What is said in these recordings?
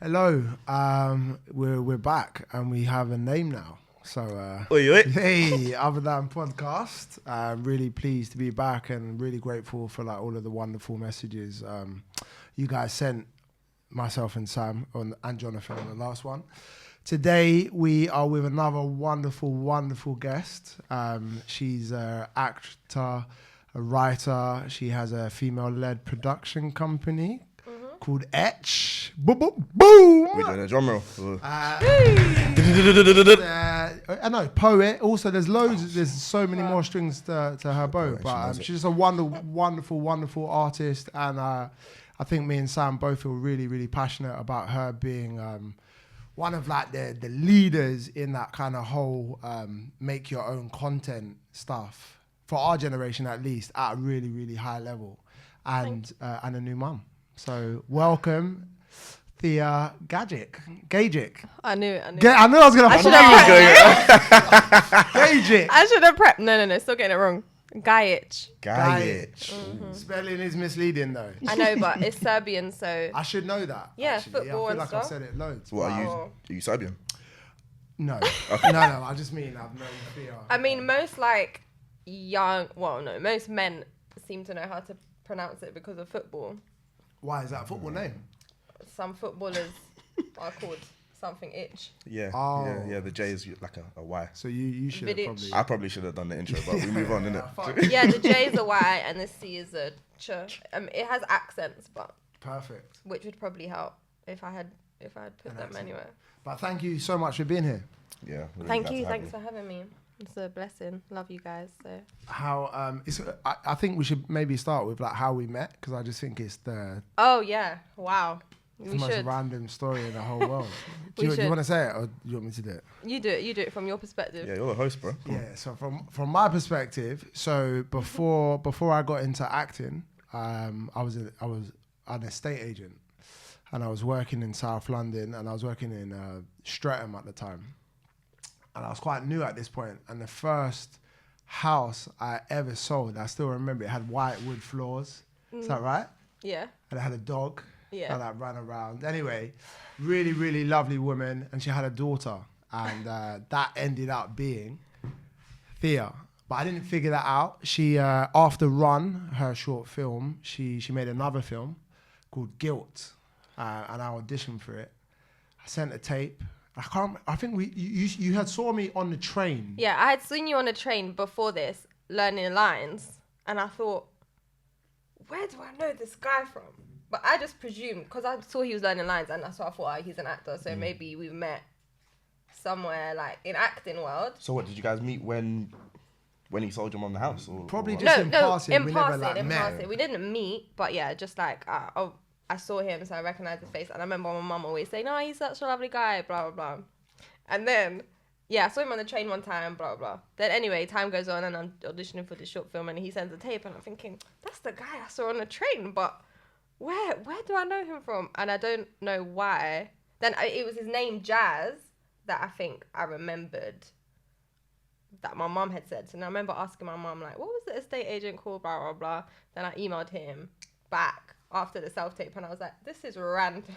Hello, we're back and we have a name now. So, hey, OtherThan podcast. Really pleased to be back and really grateful for like all of the wonderful messages you guys sent myself and Sam and Jonathan on the last one. Today we are with another wonderful guest. She's an actor, a writer. She has a female-led production company called Etch. Boom, boom, boom. We're doing a drum roll. I know, poet. Also, there's so many more strings to her bow. But she's just a wonderful artist. And I think me and Sam both feel really passionate about her being one of like the leaders in that kind of whole make your own content stuff for our generation, at least, at a really high level, and a new mum. So welcome, Thea Gajic. I knew. I knew I was gonna. Gajic. I should have prepped. No. Still getting it wrong. Gajic. Mm-hmm. Spelling is misleading though. I know, but it's Serbian, so. I should know that. Yeah, actually. football I feel and like stuff. I've said it loads. What are you Serbian? No. Okay. No. I just mean I've known Thea. I mean, most most men seem to know how to pronounce it because of football. Why is that a football name? Some footballers are called something itch. Yeah. Oh. Yeah. The J is like a Y. So you should have Vidic. probably. I probably should have done the intro, but we move on, innit? Yeah, the J is a Y and the C is a ch. It has accents, but Perfect. which would probably help if I had put them anywhere. But thank you so much for being here. Yeah. Really Thank glad you. to have Thanks for having me. It's a blessing. Love you guys. So. How I think we should maybe start with like how we met, because I just think it's the Oh yeah! Wow. We most should. random story in the whole world. Do you should. want to say it or do you want me to do it? You do it. You do it from your perspective. Yeah, you're the host, bro. Yeah. So from my perspective, so before I got into acting, I was an estate agent, and I was working in South London, and I was working in Streatham at the time. And I was quite new at this point. And the first house I ever sold, I still remember, it had white wood floors. Is that right? Yeah. And it had a dog Yeah. that ran around. Anyway, really lovely woman. And she had a daughter. And that ended up being Thea. But I didn't figure that out. She, after Run, her short film, she made another film called Guilt. And I auditioned for it. I sent a tape. I think you had saw me on the train. Yeah, I had seen you on a train before this, learning lines, and I thought, where do I know this guy from? But I just presumed, because I saw he was learning lines, and that's why I thought, he's an actor, so maybe we've met somewhere, like, in acting world. So what, did you guys meet when he sold your mum the house? Or Probably what? just in passing. In We passing, never, in met. passing. We didn't meet, but yeah, just like, I saw him, so I recognized his face. And I remember my mum always saying, "Oh, he's such a lovely guy," blah, blah, blah. And then, yeah, I saw him on the train one time, blah, blah. Then anyway, time goes on and I'm auditioning for this short film and he sends a tape and I'm thinking, that's the guy I saw on the train, but where do I know him from? And I don't know why. Then it was his name, Jazz, that I think I remembered that my mum had said. So now I remember asking my mum, like, what was the estate agent called, blah, blah, blah. Then I emailed him back after the self-tape and I was like, this is random.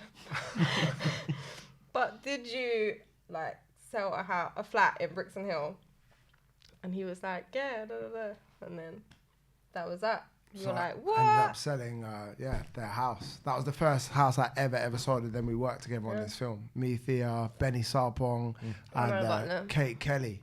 But did you like sell a flat in Brixton Hill? And he was like, yeah, and then that was that. You were like, what? I ended up selling their house. That was the first house I ever sold, and then we worked together on this film. Me, Thea, Benny Sarpong, and Kate Kelly.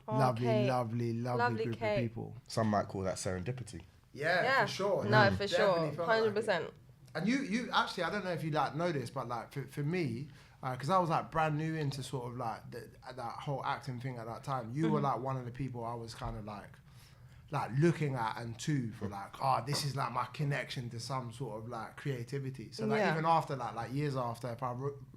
Oh, lovely Lovely group Kate. of people. Some might call that serendipity. Yeah, for sure. No, for sure. Definitely felt 100%. like it. And you actually, I don't know if you like know this, but like for me, because I was like brand new into sort of like that whole acting thing at that time. You were like one of the people I was kind of like looking at and to for like, this is like my connection to some sort of like creativity. So like even after like years after, if I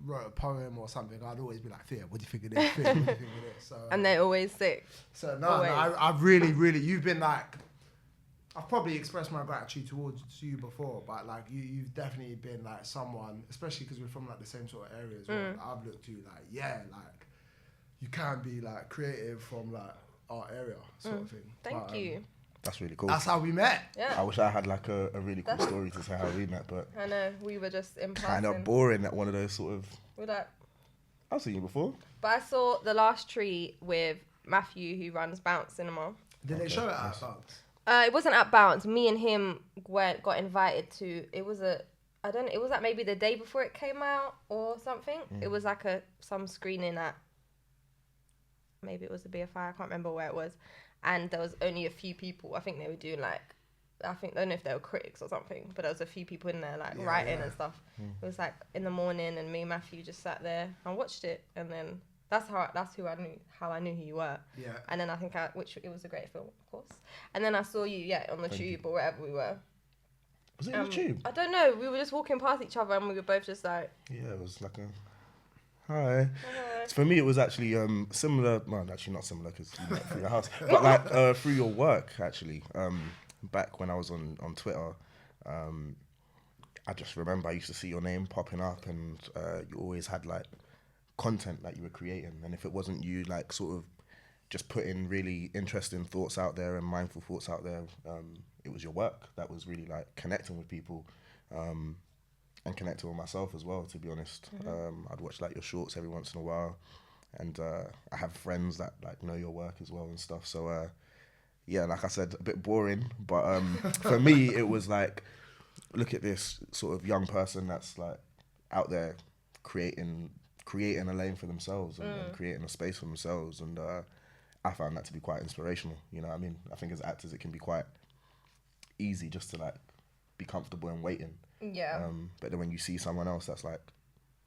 wrote a poem or something, I'd always be like, Thea, what do you think of this? Thea, what do you think of this? So, And they're always sick. So no, I've really, you've been like, I've probably expressed my gratitude towards you before, but like you've definitely been like someone, especially because we're from like the same sort of areas. Where I've looked to you like, like you can be like creative from like our area sort of thing. Thank you. That's really cool. That's how we met. Yeah. I wish I had like a really cool story to say how we met, but I know, we were just in passing. kind of boring at one of those sort of... We're like... I've seen you before. But I saw The Last Tree with Matthew, who runs Bounce Cinema. Did they show it at Bounce? It wasn't at Bounce. Me and him got invited to... It was it was like maybe the day before it came out or something. It was like some screening at... Maybe it was a BFI. I can't remember where it was. And there was only a few people. I think they were doing like... I don't know if they were critics or something, but there was a few people in there like writing and stuff. It was like in the morning, and me and Matthew just sat there and watched it, and then that's how I knew who you were. Yeah. And then I think it was a great film, of course. And then I saw you on the tube or wherever we were. Was it in the tube? I don't know. We were just walking past each other, and we were both just like... Yeah, it was like a... Hi. For me, it was actually similar. Well, actually not similar because you met through your house, but like through your work actually. Back when I was on Twitter, I just remember I used to see your name popping up, and you always had like content that you were creating, and if it wasn't you like sort of just putting really interesting thoughts out there and mindful thoughts out there, it was your work that was really like connecting with people. And connecting with myself as well, to be honest. I'd watch like your shorts every once in a while, and I have friends that like know your work as well and stuff. So yeah, like I said, a bit boring, but for me it was like, look at this sort of young person that's like out there creating a lane for themselves and creating a space for themselves, and I found that to be quite inspirational. You know what I mean? I think as actors it can be quite easy just to like be comfortable and waiting. Yeah. But then when you see someone else that's like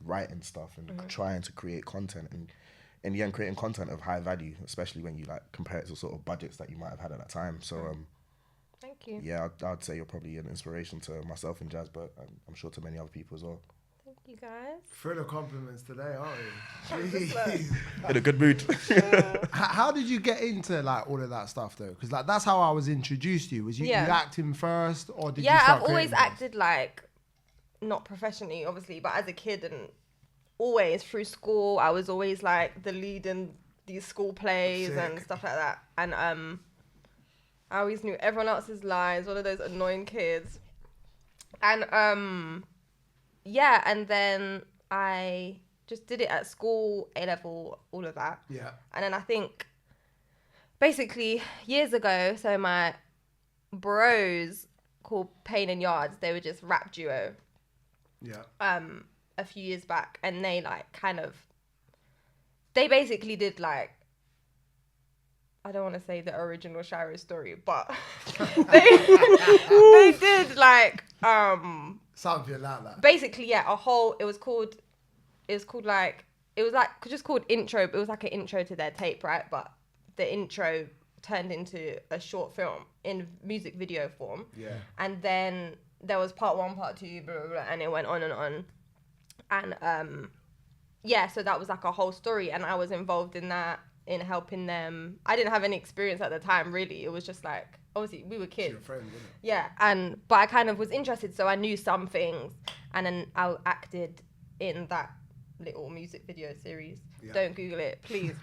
writing stuff and trying to create content, and in the end creating content of high value, especially when you like compare it to sort of budgets that you might have had at that time. So thank you. Yeah, I'd say you're probably an inspiration to myself and Jazz, but I'm sure to many other people as well. Thank you guys. Full of compliments today, aren't we? Jeez. In a good mood. How did you get into like all of that stuff though? Because like that's how I was introduced to you. Was you acting first, or did you start I've always creating acted like, not professionally obviously, but as a kid, and always through school I was always like the lead in these school plays and stuff like that. And I always knew everyone else's lines, one of those annoying kids. And and then I just did it at school, A-level, all of that. Yeah. And then I think basically years ago, so my bros called Payne and Yards, they were just rap duo. Yeah. A few years back, and they like they basically did like, I don't want to say the original Shiro story, but they did like something like that. Basically, yeah, it was called intro. It was like an intro to their tape, right? But the intro turned into a short film in music video form. Yeah. And then there was part 1, part 2, blah, blah, blah, and it went on and on. And so that was like a whole story, and I was involved in that, in helping them. I didn't have any experience at the time, really. It was just like, obviously we were kids. Your friend, wasn't it? Yeah, but I kind of was interested, so I knew some things, and then I acted in that little music video series. Yeah. Don't Google it, please.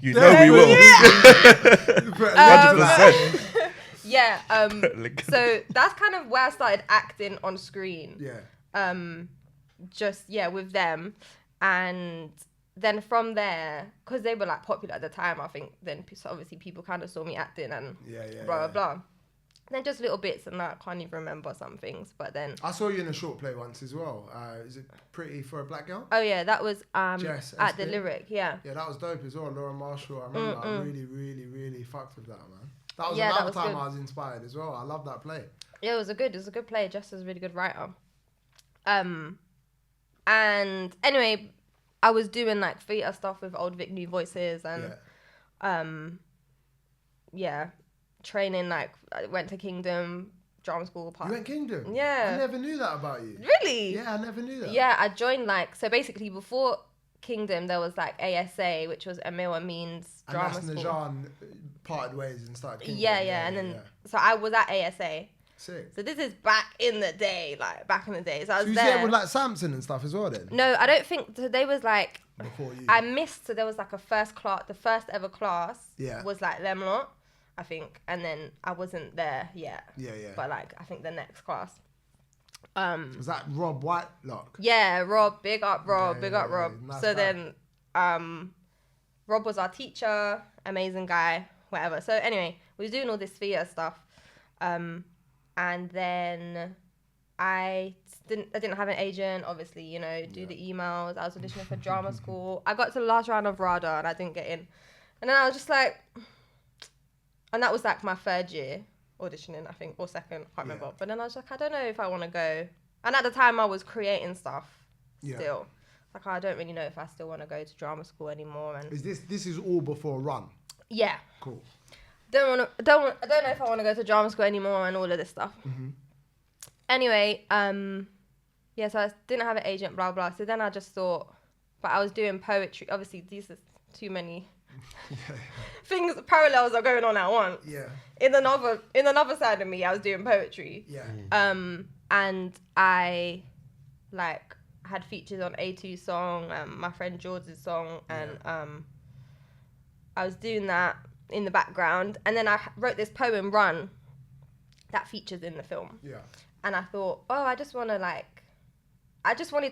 You know we will. 100%. Yeah. So that's kind of where I started acting on screen. Yeah. With them, and then from there, because they were like popular at the time, I think then obviously people kind of saw me acting and blah blah blah. Then just little bits, and I can't even remember some things. But then I saw you in a short play once as well. Is it Pretty for a Black Girl? Oh yeah, that was Jess, at the Lyric. Yeah. Yeah, that was dope as well. Laura Marshall. I remember. I really, really, really fucked with that, man. That was another time good. I was inspired as well. I love that play. Yeah, it was a good play. Jess is a really good writer. And anyway, I was doing like theatre stuff with Old Vic New Voices, and training, like I went to Kingdom drama school. You went Kingdom? Yeah. I never knew that about you. Really? Yeah, I never knew that. Yeah, I joined so basically before Kingdom there was like ASA, which was Emil Amin's drama school. And Najan parted ways and started Kingdom. Yeah, and then so I was at ASA. Sick. So this is back in the day. So I was there. You said with like Samson and stuff as well then? No, I don't think, so they was like, before you. I missed, so there was like the first ever class was like them lot. I think, and then I wasn't there yet. Yeah. But like, I think the next class. Was that Rob Whitelock? Yeah, Rob, big up Rob. Nice So guy. then, Rob was our teacher, amazing guy, whatever. So anyway, we was doing all this Theas stuff, and then I didn't have an agent, obviously, you know, do the emails. I was auditioning for drama school. I got to the last round of RADA and I didn't get in. And then I was just like, and that was like my third year auditioning, I think, or second, I can't remember. But then I was like, I don't know if I want to go. And at the time I was creating stuff still. Like, I don't really know if I still want to go to drama school anymore. And This is all before Run? Yeah. Cool. I don't know if I want to go to drama school anymore and all of this stuff. Mm-hmm. Anyway, so I didn't have an agent, blah, blah. So then I just thought, but I was doing poetry. Obviously, these are too many things, parallels are going on at once. Yeah. In another side of me, I was doing poetry. Yeah. And I, like, had features on A2's song, my friend George's song, and I was doing that in the background. And then I wrote this poem, Run, that features in the film. Yeah. And I thought, I just wanted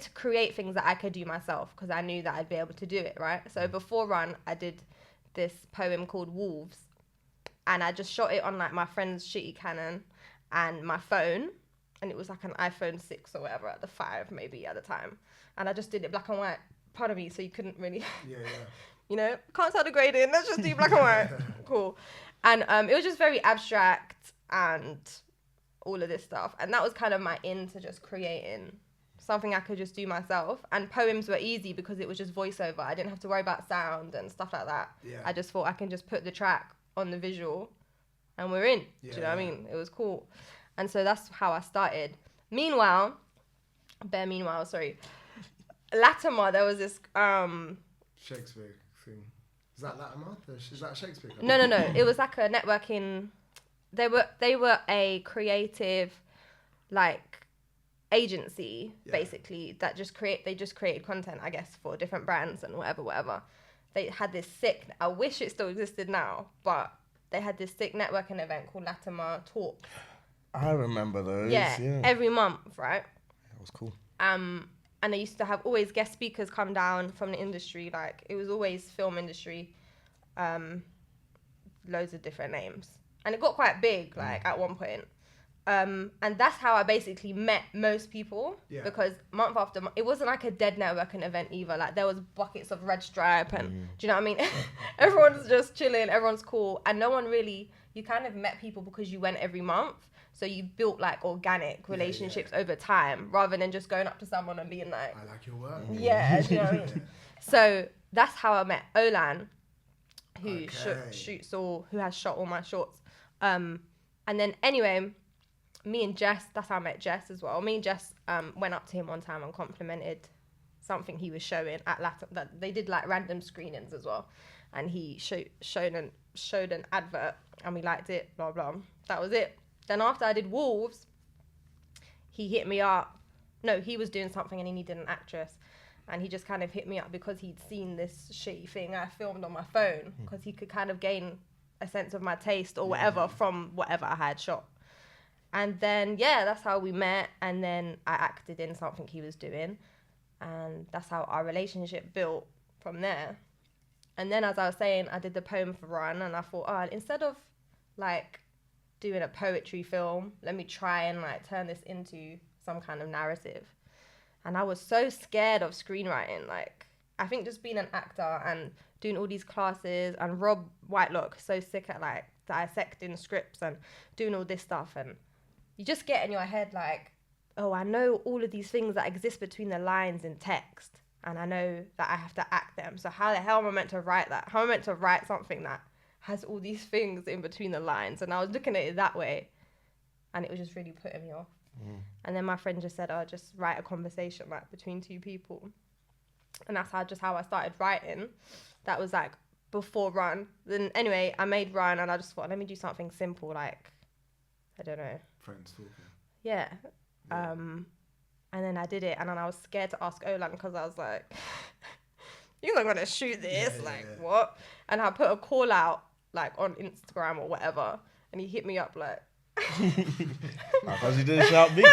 to create things that I could do myself because I knew that I'd be able to do it, right? So before Run, I did this poem called Wolves, and I just shot it on like my friend's shitty Canon and my phone, and it was like an iPhone 6 or whatever at the 5 maybe at the time, and I just did it black and white. Pardon me, so you couldn't really, you know, can't start the grading. Let's just do black and white. Cool. And it was just very abstract and all of this stuff, and that was kind of my into just creating something I could just do myself. And poems were easy because it was just voiceover. I didn't have to worry about sound and stuff like that. Yeah. I just thought I can just put the track on the visual and we're in. Yeah, do you know what I mean? It was cool. And so that's how I started. Meanwhile, Latimer, there was this Shakespeare thing. Is that Latimer? Is that Shakespeare? No. It was like a networking. They were a creative, like, agency basically that just created content, I guess, for different brands and whatever. They had this sick, I wish it still existed now, but they had this sick networking event called Latimer Talk. I remember those. Yeah, every month, right? That was cool. And they used to have always guest speakers come down from the industry. Like, it was always film industry, loads of different names, and it got quite big, like, at one point. And that's how I basically met most people, because month after month, it wasn't like a dead networking event either. Like, there was buckets of red stripe and do you know what I mean? Everyone's just chilling, everyone's cool, and no one really, you kind of met people because you went every month. So you built like organic relationships over time, rather than just going up to someone and being like, I like your work. Yeah, do you know what I mean? So that's how I met OtherThan, who who has shot all my shorts. And then anyway, me and Jess, that's how I met Jess as well. Me and Jess went up to him one time and complimented something he was showing at Latin. That they did like random screenings as well, and he showed an advert, and we liked it. Blah blah. That was it. Then after I did Wolves, he hit me up. No, he was doing something and he needed an actress, and he just kind of hit me up because he'd seen this shitty thing I filmed on my phone, because he could kind of gain a sense of my taste or whatever from whatever I had shot. And then, that's how we met. And then I acted in something he was doing. And that's how our relationship built from there. And then, as I was saying, I did the poem for Run. And I thought, instead of, like, doing a poetry film, let me try and, like, turn this into some kind of narrative. And I was so scared of screenwriting. Like, I think just being an actor and doing all these classes. And Rob Whitelock, so sick at, like, dissecting scripts and doing all this stuff. And you just get in your head like, I know all of these things that exist between the lines in text, and I know that I have to act them. So how the hell am I meant to write that? How am I meant to write something that has all these things in between the lines? And I was looking at it that way, and it was just really putting me off. And then my friend just said, just write a conversation like between two people. And that's how I started writing. That was like before Run. Then anyway, I made Run, and I just thought, let me do something simple, like, I don't know. Friends talking. Yeah. And then I did it, and then I was scared to ask Olan because I was like, you're not going to shoot this, what? And I put a call out like on Instagram or whatever, and he hit me up like, because you didn't shout me.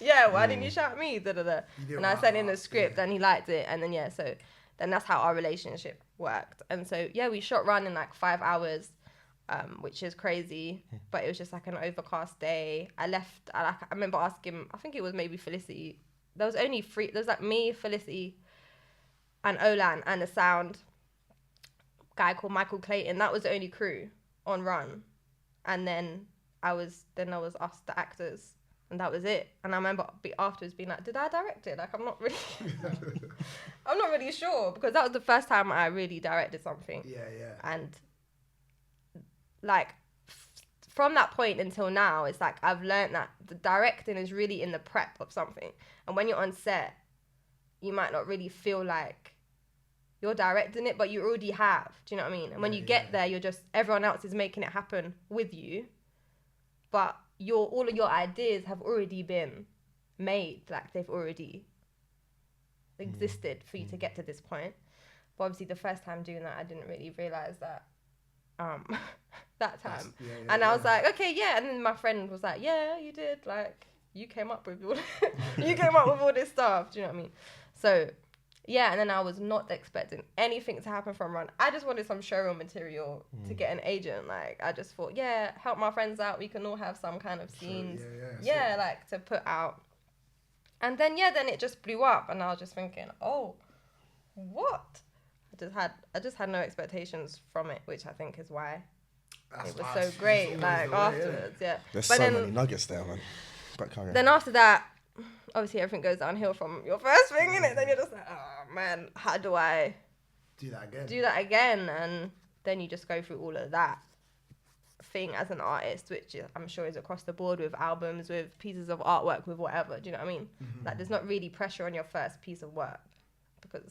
yeah, why didn't you shout me? Da, da, da. And I sent in the script and he liked it, and then so then that's how our relationship worked. And so we shot Run in like 5 hours, which is crazy, but it was just like an overcast day. I left. I remember asking, I think it was maybe Felicity. There was only three. There was like me, Felicity, and Olan, and a sound guy called Michael Clayton. That was the only crew on Run, and then I was us, the actors, and that was it. And I remember afterwards being like, did I direct it? Like, I'm not really sure, because that was the first time I really directed something. Yeah. And like from that point until now, it's like I've learned that the directing is really in the prep of something. And when you're on set, you might not really feel like you're directing it, but you already have. Do you know what I mean? And when you get there, you're just, everyone else is making it happen with you. But all of your ideas have already been made. Like, they've already existed for you to get to this point. But obviously the first time doing that, I didn't really realize that that time. And I was like, okay, yeah. And then my friend was like, yeah, you did. Like, you came up with all this stuff. Do you know what I mean? So yeah, and then I was not expecting anything to happen from Run. I just wanted some showreel material to get an agent. Like, I just thought, help my friends out. We can all have some kind of scenes. Like, to put out. And then, then it just blew up. And I was just thinking, oh, what? I just had no expectations from it, which I think is why it was so great. Like, afterwards, There's so many nuggets there, man. But then after that, obviously everything goes downhill from your first thing, innit? Then you're just like, oh man, how do I do that again? And then you just go through all of that thing as an artist, which I'm sure is across the board with albums, with pieces of artwork, with whatever. Do you know what I mean? Like, there's not really pressure on your first piece of work because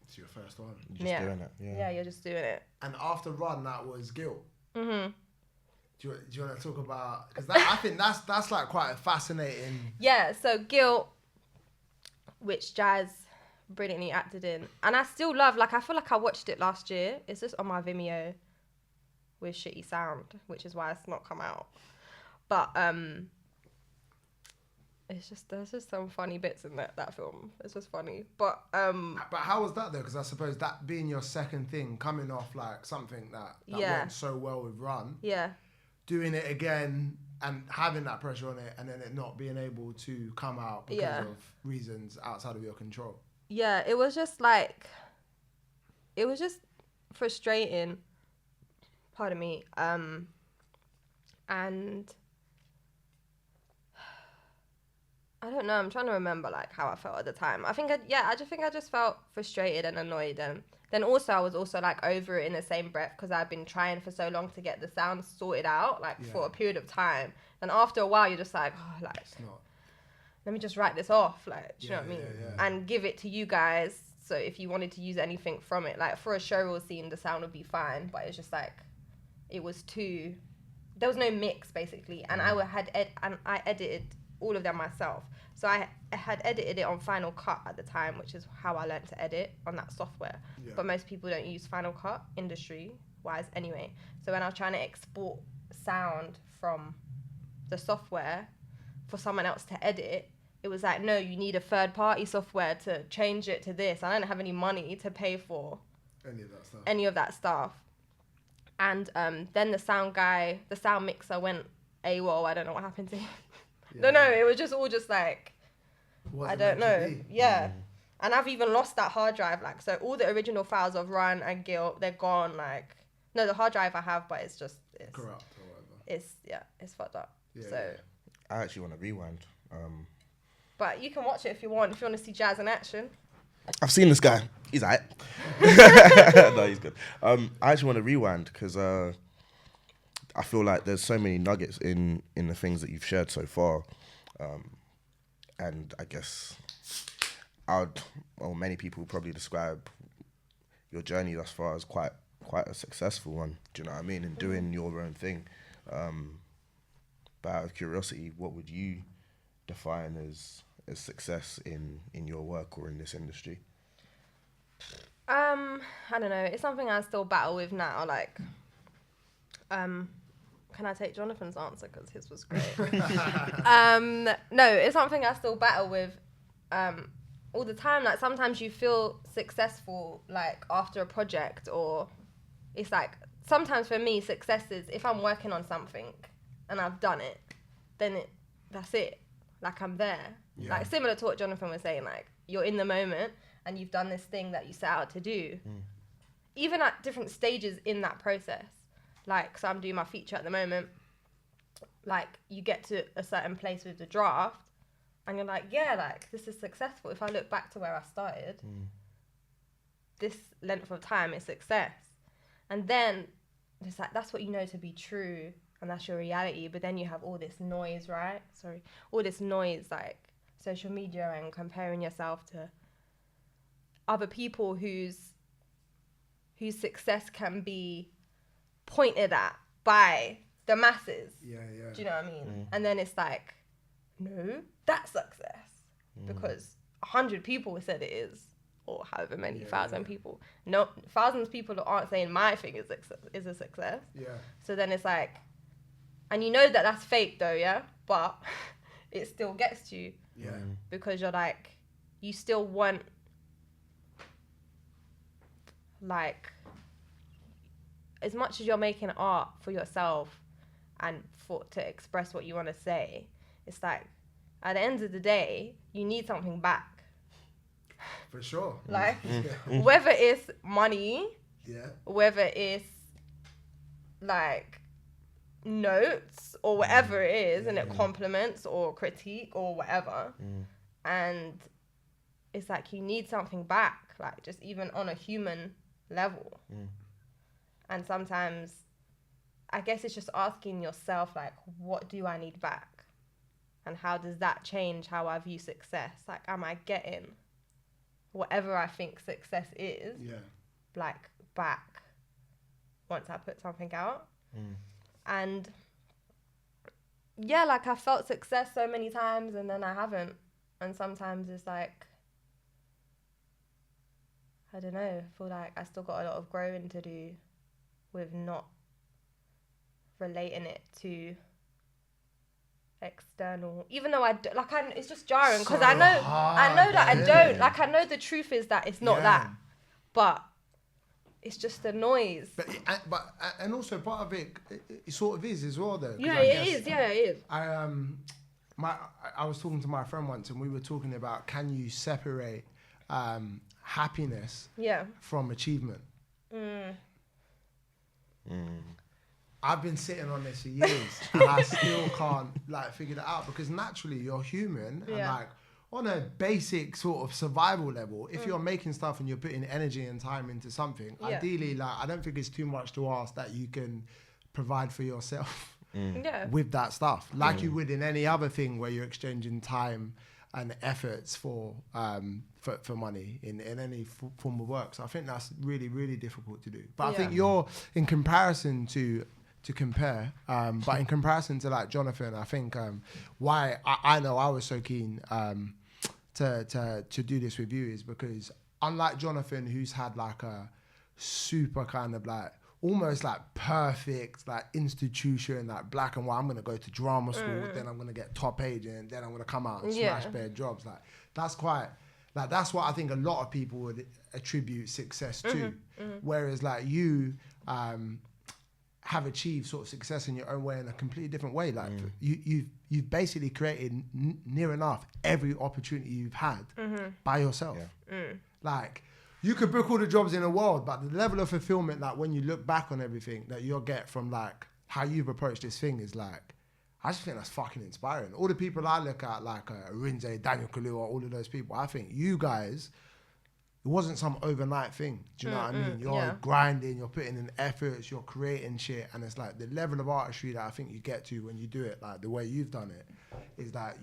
it's your first one. You're just doing it. Yeah, you're just doing it. And after Run, that was Guilt. Do you want to talk about, because I think that's like quite a fascinating. Yeah, so Guilt, which Jazz brilliantly acted in, and I still love. Like, I feel like I watched it last year. It's just on my Vimeo with shitty sound, which is why it's not come out. But there's just some funny bits in that film. It's just funny. But how was that though? Because I suppose that being your second thing, coming off like something that went so well with Run. Yeah. Doing it again and having that pressure on it, and then it not being able to come out because of reasons outside of your control. Yeah, it was just frustrating. Pardon me. And I don't know. I'm trying to remember like how I felt at the time. I just felt frustrated and annoyed, and then also I was also like over it in the same breath because I've been trying for so long to get the sound sorted out, like for a period of time. And after a while, you're just like, oh, like, let me just write this off, like, do you know what I mean? And give it to you guys. So if you wanted to use anything from it, like for a showreel scene, the sound would be fine, but it's just like, it was too. There was no mix basically, and I edited all of them myself. So I had edited it on Final Cut at the time, which is how I learned to edit on that software. Yeah. But most people don't use Final Cut industry-wise anyway. So when I was trying to export sound from the software for someone else to edit, it was like, no, you need a third-party software to change it to this. I don't have any money to pay for any of that stuff. And then the sound mixer went AWOL. I don't know what happened to him. No, it was just all just like, I don't know. Yeah. And I've even lost that hard drive. Like, so all the original files of Run and Guilt, they're gone. Like, no, the hard drive I have, but it's corrupt or whatever. It's fucked up. Yeah, so I actually want to rewind. But you can watch it if you want to see Jazz in action. I've seen this guy. He's alright. No, he's good. I actually want to rewind because I feel like there's so many nuggets in the things that you've shared so far. And I guess many people probably describe your journey thus far as quite a successful one. Do you know what I mean? And doing your own thing. But out of curiosity, what would you define as success in your work or in this industry? I don't know. It's something I still battle with now. Like, Can I take Jonathan's answer because his was great? No, it's something I still battle with all the time. Like sometimes you feel successful like after a project, or it's like sometimes for me success is if I'm working on something and I've done it, then that's it. Like I'm there. Yeah. Like similar to what Jonathan was saying, like you're in the moment and you've done this thing that you set out to do. Even at different stages in that process. Like, so I'm doing my feature at the moment. Like, you get to a certain place with the draft, and you're like, yeah, like, this is successful. If I look back to where I started, this length of time is success. And then, it's like, that's what you know to be true, and that's your reality. But then you have all this noise, right? All this noise, like, social media and comparing yourself to other people whose success can be pointed at by the masses. Yeah. Do you know what I mean? And then it's like, no, that's success. Because 100 people said it is, or however many thousand people. No, thousands of people aren't saying my thing is a success. Yeah. So then it's like, and you know that that's fake though, yeah? But it still gets to you. Yeah. Because you're like, you still want, like, as much as you're making art for yourself and to express what you want to say, it's like, at the end of the day, you need something back. For sure. Like, whether it's money, whether it's, like, notes, or whatever it is, and it compliments or critique or whatever. And it's like, you need something back, like, just even on a human level. And sometimes, I guess it's just asking yourself, like, what do I need back? And how does that change how I view success? Like, am I getting whatever I think success is, like, back once I put something out? And, yeah, like, I felt success so many times and then I haven't. And sometimes it's like, I don't know, I feel like I still got a lot of growing to do with not relating it to external, even though it's just jarring because I know that I don't, like, I know the truth is that it's not that, but it's just the noise. But also part of it sort of is as well though. It is. I was talking to my friend once and we were talking about, can you separate happiness from achievement? I've been sitting on this for years and I still can't like figure that out, because naturally you're human and like on a basic sort of survival level, if you're making stuff and you're putting energy and time into something, ideally, like, I don't think it's too much to ask that you can provide for yourself with that stuff, like you would in any other thing where you're exchanging time and efforts for money in any form of work. So I think that's really, really difficult to do. But I think you're, in comparison to compare, but in comparison to like Jonathan, I think why I know I was so keen to do this with you is because, unlike Jonathan, who's had like a super kind of like almost like perfect like institution, like black and white, I'm gonna go to drama school, then I'm gonna get top agent, then I'm gonna come out and smash bare jobs. Like that's quite, like that's what I think a lot of people would attribute success to. Whereas like you have achieved sort of success in your own way in a completely different way. Like you've basically created near enough every opportunity you've had by yourself. Like, you could book all the jobs in the world, but the level of fulfillment, like when you look back on everything that you'll get from like how you've approached this thing is like, I just think that's fucking inspiring. All the people I look at, like Rinze, Daniel Kaluuya, all of those people, I think you guys, it wasn't some overnight thing. Do you know what I mean? You're grinding, you're putting in efforts, you're creating shit, and it's like the level of artistry that I think you get to when you do it, like the way you've done it, is that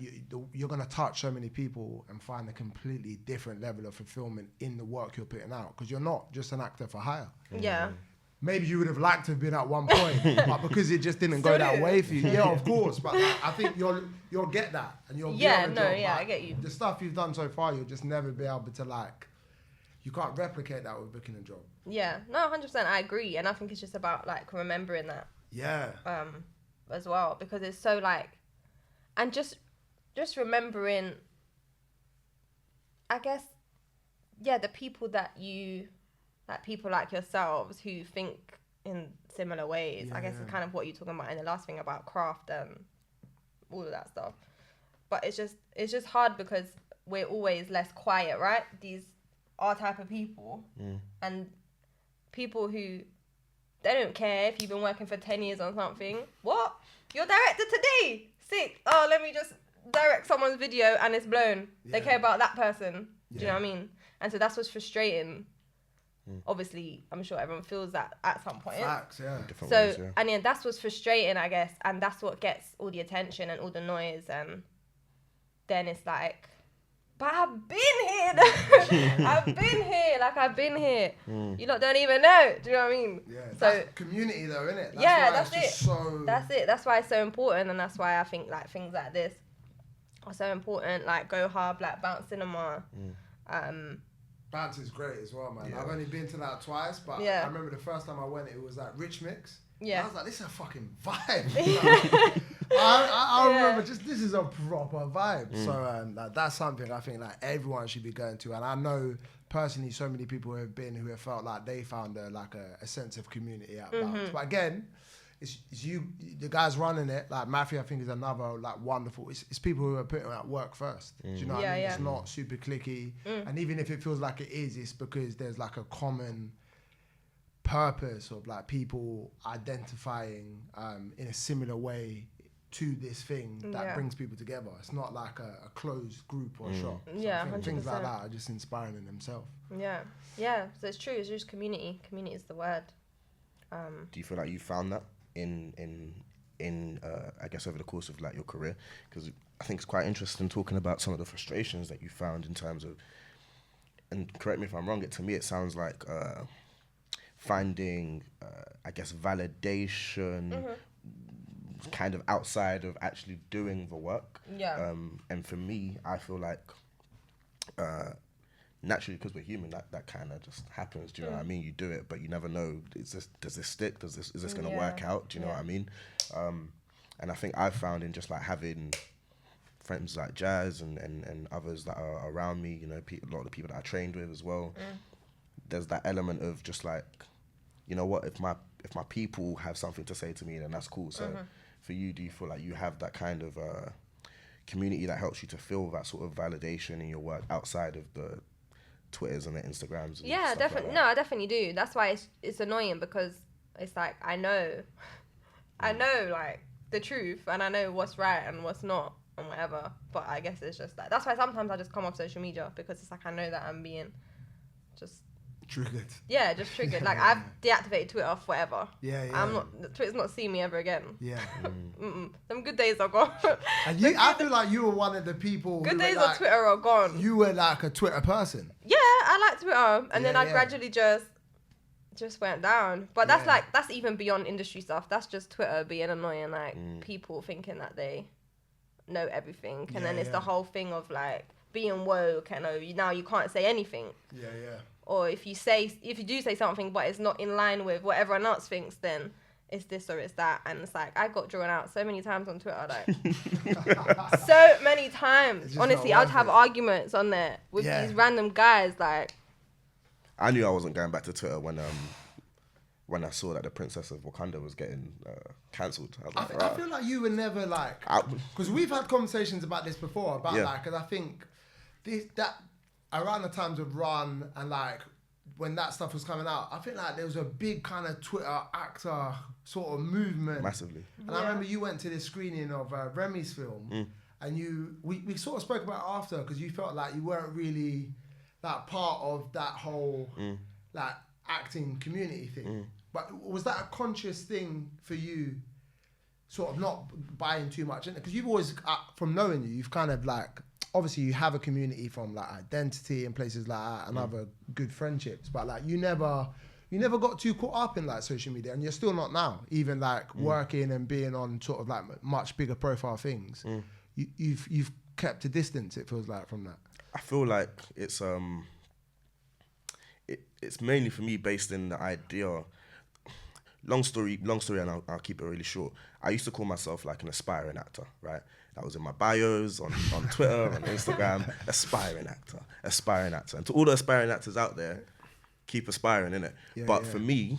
you're going to touch so many people and find a completely different level of fulfillment in the work you're putting out, because you're not just an actor for hire. Maybe you would have liked to have been at one point, but because it just didn't go that way for you. Yeah, of course. But like, I think you'll get that, and you'll be on the job. I get you. The stuff you've done so far, you'll just never be able to like. You can't replicate that with booking a job. Yeah, no, 100%. I agree, and I think it's just about like remembering that Yeah. As well, because it's so like, and just remembering, I guess, the people that you, like people like yourselves who think in similar ways. I guess it's kind of what you're talking about in the last thing about craft and all of that stuff. But it's just hard because we're always less quiet, right? These are type of people, and people who, they don't care if you've been working for 10 years on something. What? You're director today? Sick. Oh, let me just direct someone's video and it's blown. Yeah. They care about that person. Do you know what I mean? And so that's what's frustrating. Obviously, I'm sure everyone feels that at some point. Facts, yeah. Different ways, yeah. And yeah, that's what's frustrating, I guess. And that's what gets all the attention and all the noise. And then it's like, but I've been here. I've been here. You lot don't even know. Do you know what I mean? Yeah. So that's community though, isn't it? That's it. That's it. That's why it's so important, and that's why I think like things like this are so important. Like Go Hard, like Bounce Cinema. Bounce is great as well, man. Yeah. I've only been to that twice, but I remember the first time I went, it was like Rich Mix. Yeah. I was like, this is a fucking vibe. I remember this is a proper vibe. So that's something I think like everyone should be going to. And I know personally so many people who have felt like they found a sense of community at Bounce. But again, it's you, the guys running it, like Matthew I think is another like wonderful, it's people who are putting out work first. Do you know what I mean? It's not super cliquey. And even if it feels like it is, it's because there's like a common purpose of like people identifying in a similar way to this thing that brings people together. It's not like a closed group or shop. So I think things like that are just inspiring in themselves. Yeah. So it's true. It's just community. Community is the word. Do you feel like you found that in I guess over the course of like your career? Because I think it's quite interesting talking about some of the frustrations that you found in terms of, and correct me if I'm wrong, to me it sounds like finding I guess validation kind of outside of actually doing the work. And for me, I feel like naturally, because we're human, that kind of just happens. Do you know what I mean? You do it, but you never know. Does this stick? Is this going to work out? Do you know what I mean? And I think I've found in just like having friends like Jazz and others that are around me, you know, a lot of the people that I trained with as well. There's that element of just like, you know what? If my people have something to say to me, then that's cool. So for you, do you feel like you have that kind of community that helps you to feel that sort of validation in your work outside of the Twitters and the Instagrams? And definitely. Like no, I definitely do. That's why it's annoying, because it's like I know like the truth, and I know what's right and what's not and whatever. But I guess it's just like, that's why sometimes I just come off social media, because it's like I know that I'm being just triggered. Yeah, just triggered. Like I've deactivated Twitter forever. Yeah. Twitter's not seeing me ever again. Yeah. Them good days are gone. And I feel like you were one of the people. Good days on Twitter are gone. You were like a Twitter person. Yeah, I like Twitter, and then I gradually just went down. But that's even beyond industry stuff. That's just Twitter being annoying. Like people thinking that they know everything, and then it's the whole thing of like being woke, and now you can't say anything. Yeah. Or if you do say something but it's not in line with what everyone else thinks, then it's this or it's that. And it's like, I got drawn out so many times on Twitter, like so many times. Honestly, I would have arguments on there with these random guys. Like, I knew I wasn't going back to Twitter when I saw that the Princess of Wakanda was getting cancelled. I feel like you were never like, because we've had conversations about this before about like, because I think that around the times of Run and like when that stuff was coming out, I think like there was a big kind of Twitter actor sort of movement. Massively. And I remember you went to this screening of Remy's film, and we sort of spoke about it after, because you felt like you weren't really like part of that whole like acting community thing. But was that a conscious thing for you, sort of not buying too much in it? Because you've always, from knowing you, you've kind of like, obviously you have a community from like Identity and places like that and other good friendships, but like you never got too caught up in like social media, and you're still not now, even like working and being on sort of like much bigger profile things. You've kept a distance, it feels like, from that. I feel like it's mainly for me based in the idea, long story, and I'll keep it really short. I used to call myself like an aspiring actor, right? That was in my bios on Twitter, on Instagram, aspiring actor. And to all the aspiring actors out there, keep aspiring, innit? Yeah, but for me,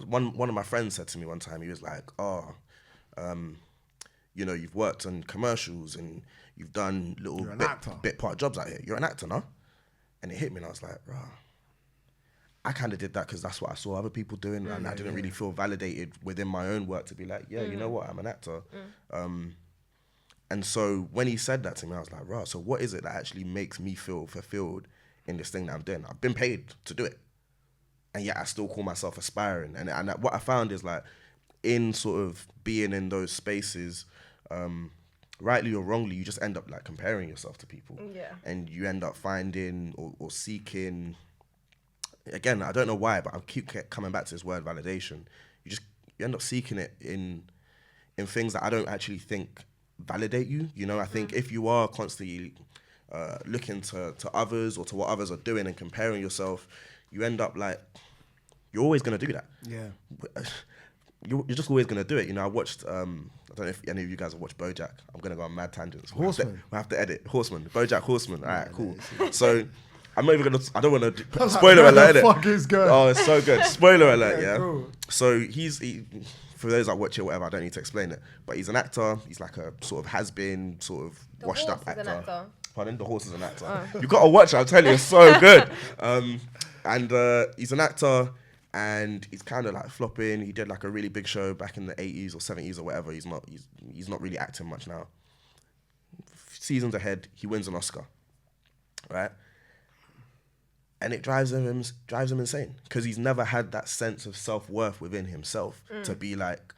one of my friends said to me one time, he was like, you know, you've worked on commercials and you've done little bit part jobs out here. You're an actor, no? And it hit me and I was like, rah. I kind of did that because that's what I saw other people doing, and I didn't really feel validated within my own work to be like, you know what, I'm an actor. And so when he said that to me, I was like, rah, so what is it that actually makes me feel fulfilled in this thing that I'm doing? I've been paid to do it, and yet I still call myself aspiring. And what I found is like, in sort of being in those spaces, rightly or wrongly, you just end up like comparing yourself to people. Yeah. And you end up finding or seeking, again, I don't know why, but I keep coming back to this word validation. You end up seeking it in things that I don't actually think validate you. You know, I think if you are constantly looking to others or to what others are doing and comparing yourself, you end up like, you're always going to do that. Yeah. You're just always going to do it. You know, I watched, I don't know if any of you guys have watched BoJack. I'm going to go on mad tangents. Horseman. I have to edit. Horseman. BoJack Horseman. All right, cool. So I'm not even going to, I don't want to, spoiler alert, innit? Fuck is good. Oh, it's so good. Spoiler alert, yeah. Cool. So for those that watch it, whatever, I don't need to explain it. But he's an actor. He's like a sort of has-been, sort of washed up actor. Pardon? The horse is an actor. Oh. You've got to watch it, I'll tell you, it's so good. And he's an actor, and he's kind of like flopping. He did like a really big show back in the 80s or 70s or whatever. He's not really acting much now. Seasons ahead, he wins an Oscar, right? And it drives him insane because he's never had that sense of self-worth within himself to be like,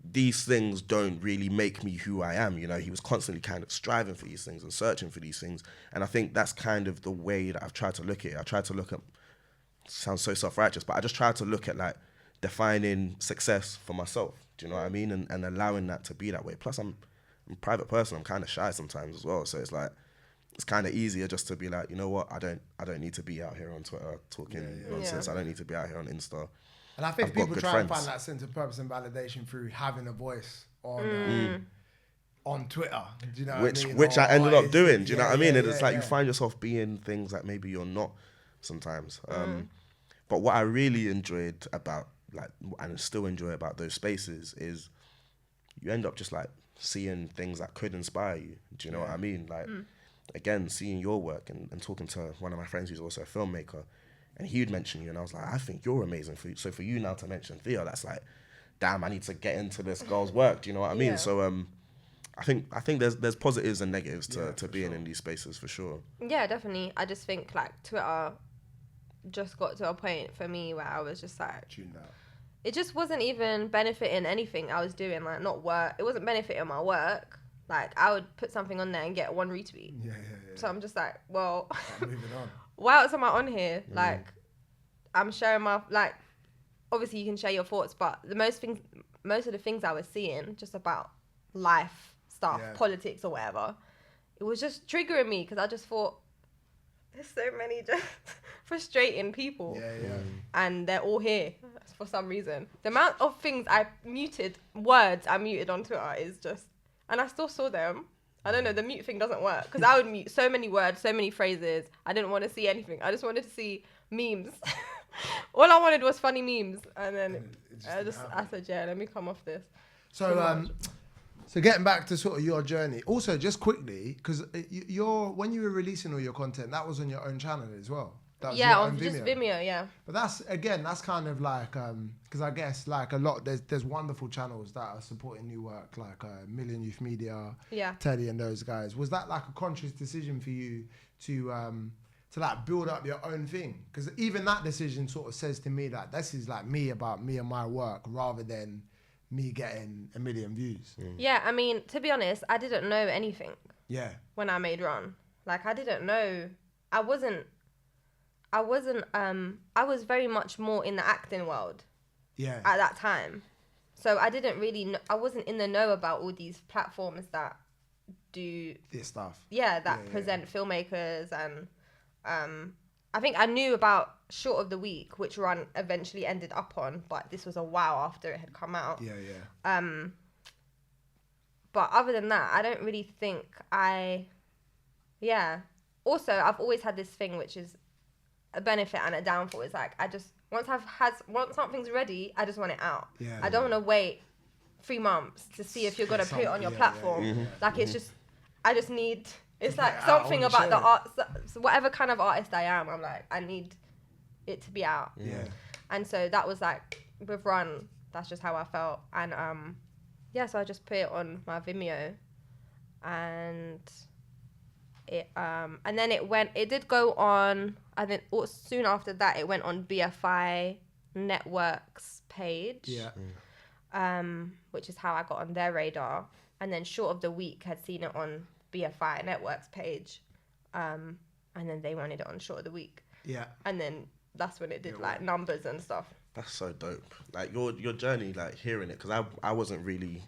these things don't really make me who I am. You know, he was constantly kind of striving for these things and searching for these things. And I think that's kind of the way that I've tried to look at it. I tried to look at, sounds so self-righteous, but I just tried to look at like defining success for myself. Do you know what I mean? And allowing that to be that way. Plus I'm a private person. I'm kind of shy sometimes as well. So it's like, it's kind of easier just to be like, you know what, I don't need to be out here on Twitter talking nonsense. I don't need to be out here on Insta. And I think people try and find that sense of purpose and validation through having a voice on Twitter. Do you know what I mean? Which I ended up doing. Do you know what I mean? And it's like you find yourself being things that maybe you're not sometimes. But what I really enjoyed about and still enjoy about those spaces is you end up just like seeing things that could inspire you. Do you know what I mean? Like. Again, seeing your work and talking to one of my friends who's also a filmmaker, and he would mention you, and I was like, I think you're amazing. So for you now to mention Thea, that's like, damn, I need to get into this girl's work. Do you know what I mean? So I think there's positives and negatives to being in these spaces for sure. Yeah, definitely. I just think like Twitter just got to a point for me where I was just like, tuned out. It just wasn't even benefiting anything I was doing. Like not work. It wasn't benefiting my work. Like, I would put something on there and get one retweet. Yeah. So I'm just like, well, moving on. Why else am I on here? Like, I'm sharing my, like, obviously you can share your thoughts, but most of the things I was seeing, just about life stuff, politics or whatever, it was just triggering me because I just thought, there's so many just frustrating people. And they're all here for some reason. The amount of words I muted on Twitter is just, and I still saw them. I don't know, the mute thing doesn't work. Because I would mute so many words, so many phrases. I didn't want to see anything. I just wanted to see memes. All I wanted was funny memes. And then I said, yeah, let me come off this. So getting back to sort of your journey. Also, just quickly, because when you were releasing all your content, that was on your own channel as well. Yeah, on just Vimeo, yeah. But that's kind of like, because I guess like a lot, there's wonderful channels that are supporting new work, like Million Youth Media, Teddy and those guys. Was that like a conscious decision for you to like build up your own thing? Because even that decision sort of says to me that this is like me, about me and my work, rather than me getting 1 million views. Yeah, I mean, to be honest, I didn't know anything. Yeah. When I made Run. Like, I didn't know, I was very much more in the acting world at that time. So I didn't really know, I wasn't in the know about all these platforms that do this stuff. Yeah, that present filmmakers and I think I knew about Short of the Week, which run eventually ended up on, but this was a while after it had come out. Yeah. But other than that, I don't really think Also, I've always had this thing, which is a benefit and a downfall. It's like, once something's ready, I just want it out. Yeah. I don't want to wait 3 months to see if you're going to put it on your platform. Mm-hmm. Like, it's just, I just need, it's like Yeah, something I wanna about the share art, so whatever kind of artist I am, I'm like, I need it to be out. Yeah. And so that was like, with Run, that's just how I felt. And so I just put it on my Vimeo, and then it did go on, I think soon after that it went on BFI Network's page. Yeah. Which is how I got on their radar. And then Short of the Week had seen it on BFI Network's page. And then they wanted it on Short of the Week. Yeah. And then that's when it did like numbers and stuff. That's so dope. Like your journey, like hearing it, because I wasn't really,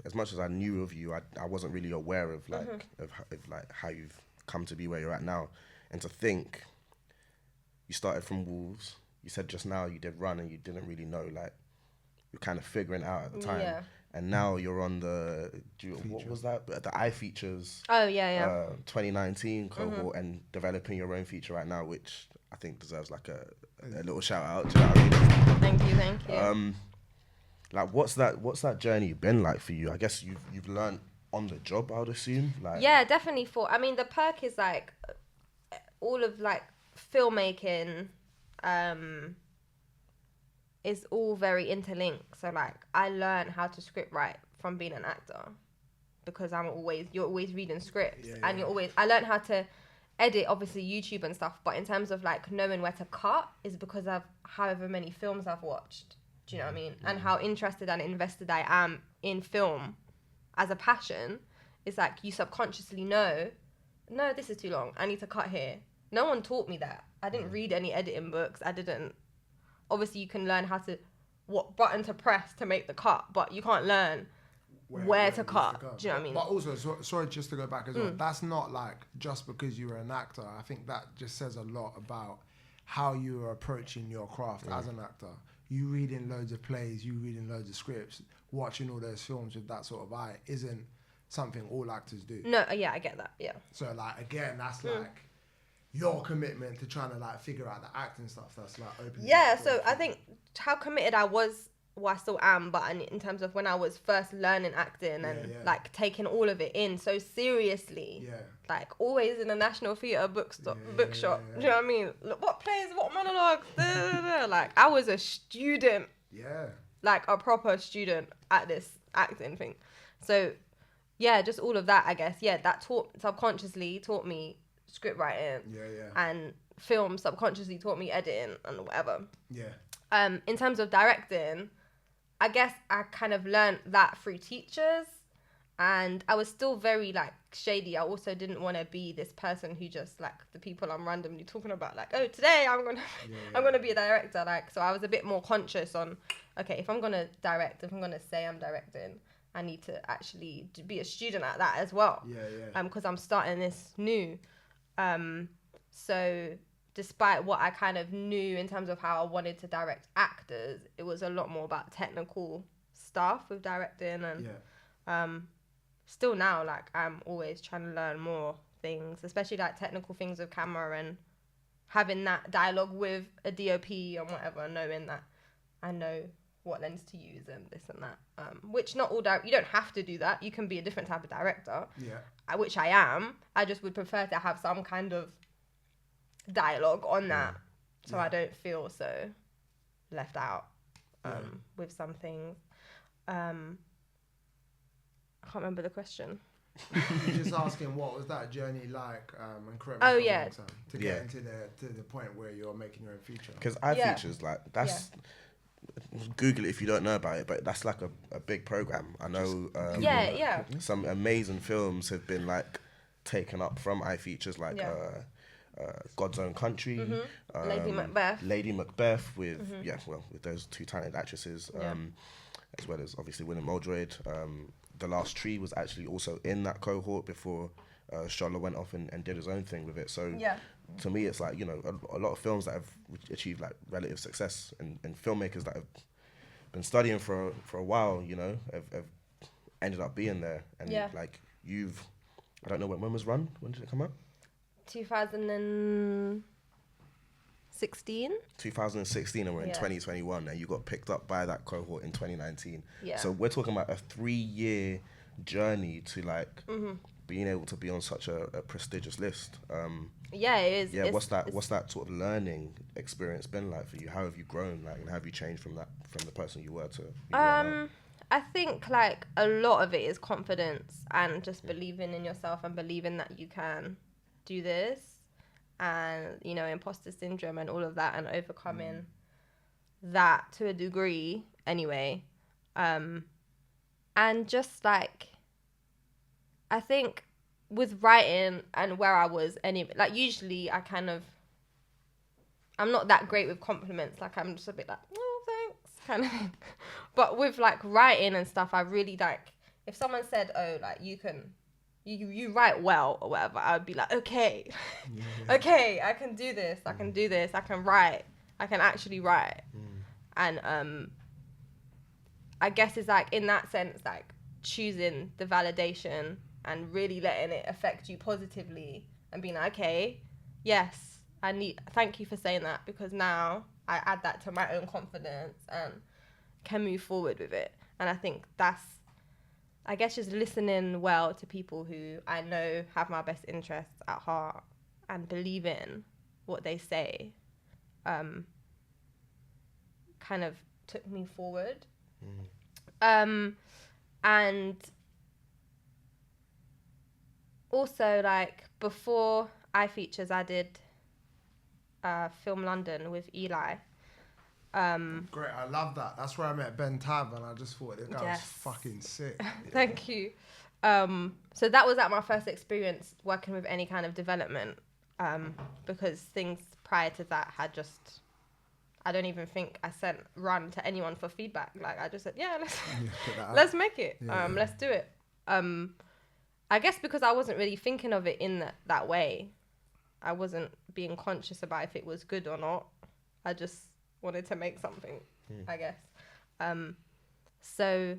as much as I knew of you, I wasn't really aware of like of like how you've come to be where you're at now. And to think you started from Wolves, you said just now you did Run and you didn't really know, like you're kind of figuring it out at the time. Yeah. And now you're on what was that? The iFeatures. Oh, yeah. 2019 cohort and developing your own feature right now, which I think deserves like a little shout out. Do you know what I mean? Thank you. Like what's that journey been like for you? I guess you've learned on the job, I would assume. Like yeah, definitely. The perk is like all of like filmmaking is all very interlinked. So like I learned how to script write from being an actor, because you're always reading scripts, and I learned how to edit, obviously YouTube and stuff, but in terms of like knowing where to cut is because of however many films I've watched. Do you know what I mean? And how interested and invested I am in film as a passion. It's like you subconsciously know, no, this is too long, I need to cut here. No one taught me that. I didn't read any editing books. Obviously you can learn what button to press to make the cut, but you can't learn where to cut. Do you know what I mean? But also, sorry, just to go back as well, that's not like just because you were an actor. I think that just says a lot about how you are approaching your craft as an actor. You reading loads of plays, you reading loads of scripts, watching all those films with that sort of eye isn't something all actors do. No, yeah, I get that, yeah. So like, again, that's like your commitment to trying to like figure out the acting stuff. That's like opening. Yeah, so I think how committed I was, well, I still am, but in terms of when I was first learning acting and like taking all of it in so seriously, like always in the National Theatre bookshop. Do you know what I mean? Look, what plays, what monologues, like I was a student, like a proper student at this acting thing. So yeah, just all of that, I guess. Yeah, that subconsciously taught me script writing. And film subconsciously taught me editing and whatever. In terms of directing, I guess I kind of learned that through teachers, and I was still very like shady. I also didn't want to be this person who just like the people I'm randomly talking about, like, oh, today I'm gonna be a director. Like, so I was a bit more conscious on, okay, if I'm gonna direct, if I'm gonna say I'm directing, I need to actually be a student at that as well. Because I'm starting this new. So despite what I kind of knew in terms of how I wanted to direct actors, it was a lot more about technical stuff with directing. And still now, like, I'm always trying to learn more things, especially like technical things with camera and having that dialogue with a DOP and whatever, knowing that I know what lens to use and this and that. Which not all you don't have to do that. You can be a different type of director, which I am. I just would prefer to have some kind of dialogue on that, so I don't feel so left out with some things. I can't remember the question. You're just asking what was that journey like, and correct me to get into the point where you're making your own feature. Because iFeatures, like that's Google it if you don't know about it, but that's like a big program. I know some amazing films have been like taken up from iFeatures, like God's Own Country, Lady Macbeth with with those two talented actresses, as well as obviously William Moldroyd. The Last Tree was actually also in that cohort before Charlotte went off and did his own thing with it. So to me, it's like, you know, a lot of films that have achieved like relative success, and filmmakers that have been studying for a while, you know, have ended up being there. And like I don't know when was Run? When did it come out? 2016. 2016, and we're in 2021, and you got picked up by that cohort in 2019. Yeah. So we're talking about a 3-year journey to like being able to be on such a prestigious list. Yeah, it is. Yeah, what's that sort of learning experience been like for you? How have you grown, like, and how have you changed from the person you were to who you are now? I think like a lot of it is confidence and just believing in yourself and believing that you can do this, and, you know, imposter syndrome and all of that, and overcoming that to a degree anyway. And just like, I think with writing and where I was anyway, like usually I'm not that great with compliments. Like I'm just a bit like, oh, thanks kind of thing. But with like writing and stuff, I really like, if someone said, oh, like you write well or whatever, I would be like, okay, okay, I can do this. I can do this. I can write. I can actually write. And I guess it's like, in that sense, like choosing the validation and really letting it affect you positively and being like, okay, yes, thank you for saying that, because now I add that to my own confidence and can move forward with it. And I think that's, I guess, just listening well to people who I know have my best interests at heart and believe in what they say, kind of took me forward. And also, like, before iFeatures, I did Film London with Eli. Great, I love that. That's where I met Ben Tav, and I just thought that guy was fucking sick. Thank you. So that was like my first experience working with any kind of development, because things prior to that had just, I don't even think I sent Run to anyone for feedback. Like I just said, let's make it. Let's do it. I guess because I wasn't really thinking of it in that way. I wasn't being conscious about if it was good or not. I just wanted to make something, I guess. So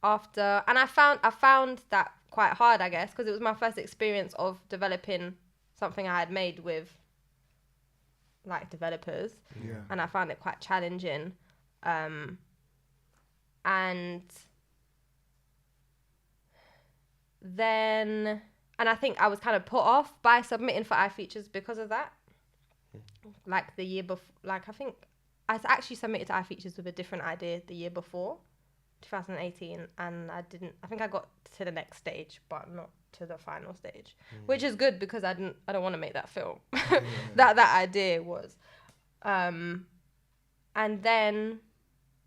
after, and I found that quite hard, I guess, because it was my first experience of developing something I had made with like developers, and I found it quite challenging. And I think I was kind of put off by submitting for iFeatures because of that. Like the year before, like I think I actually submitted to iFeatures with a different idea the year before, 2018, and I think I got to the next stage, but not to the final stage, which is good because I don't want to make that film. that idea was, and then,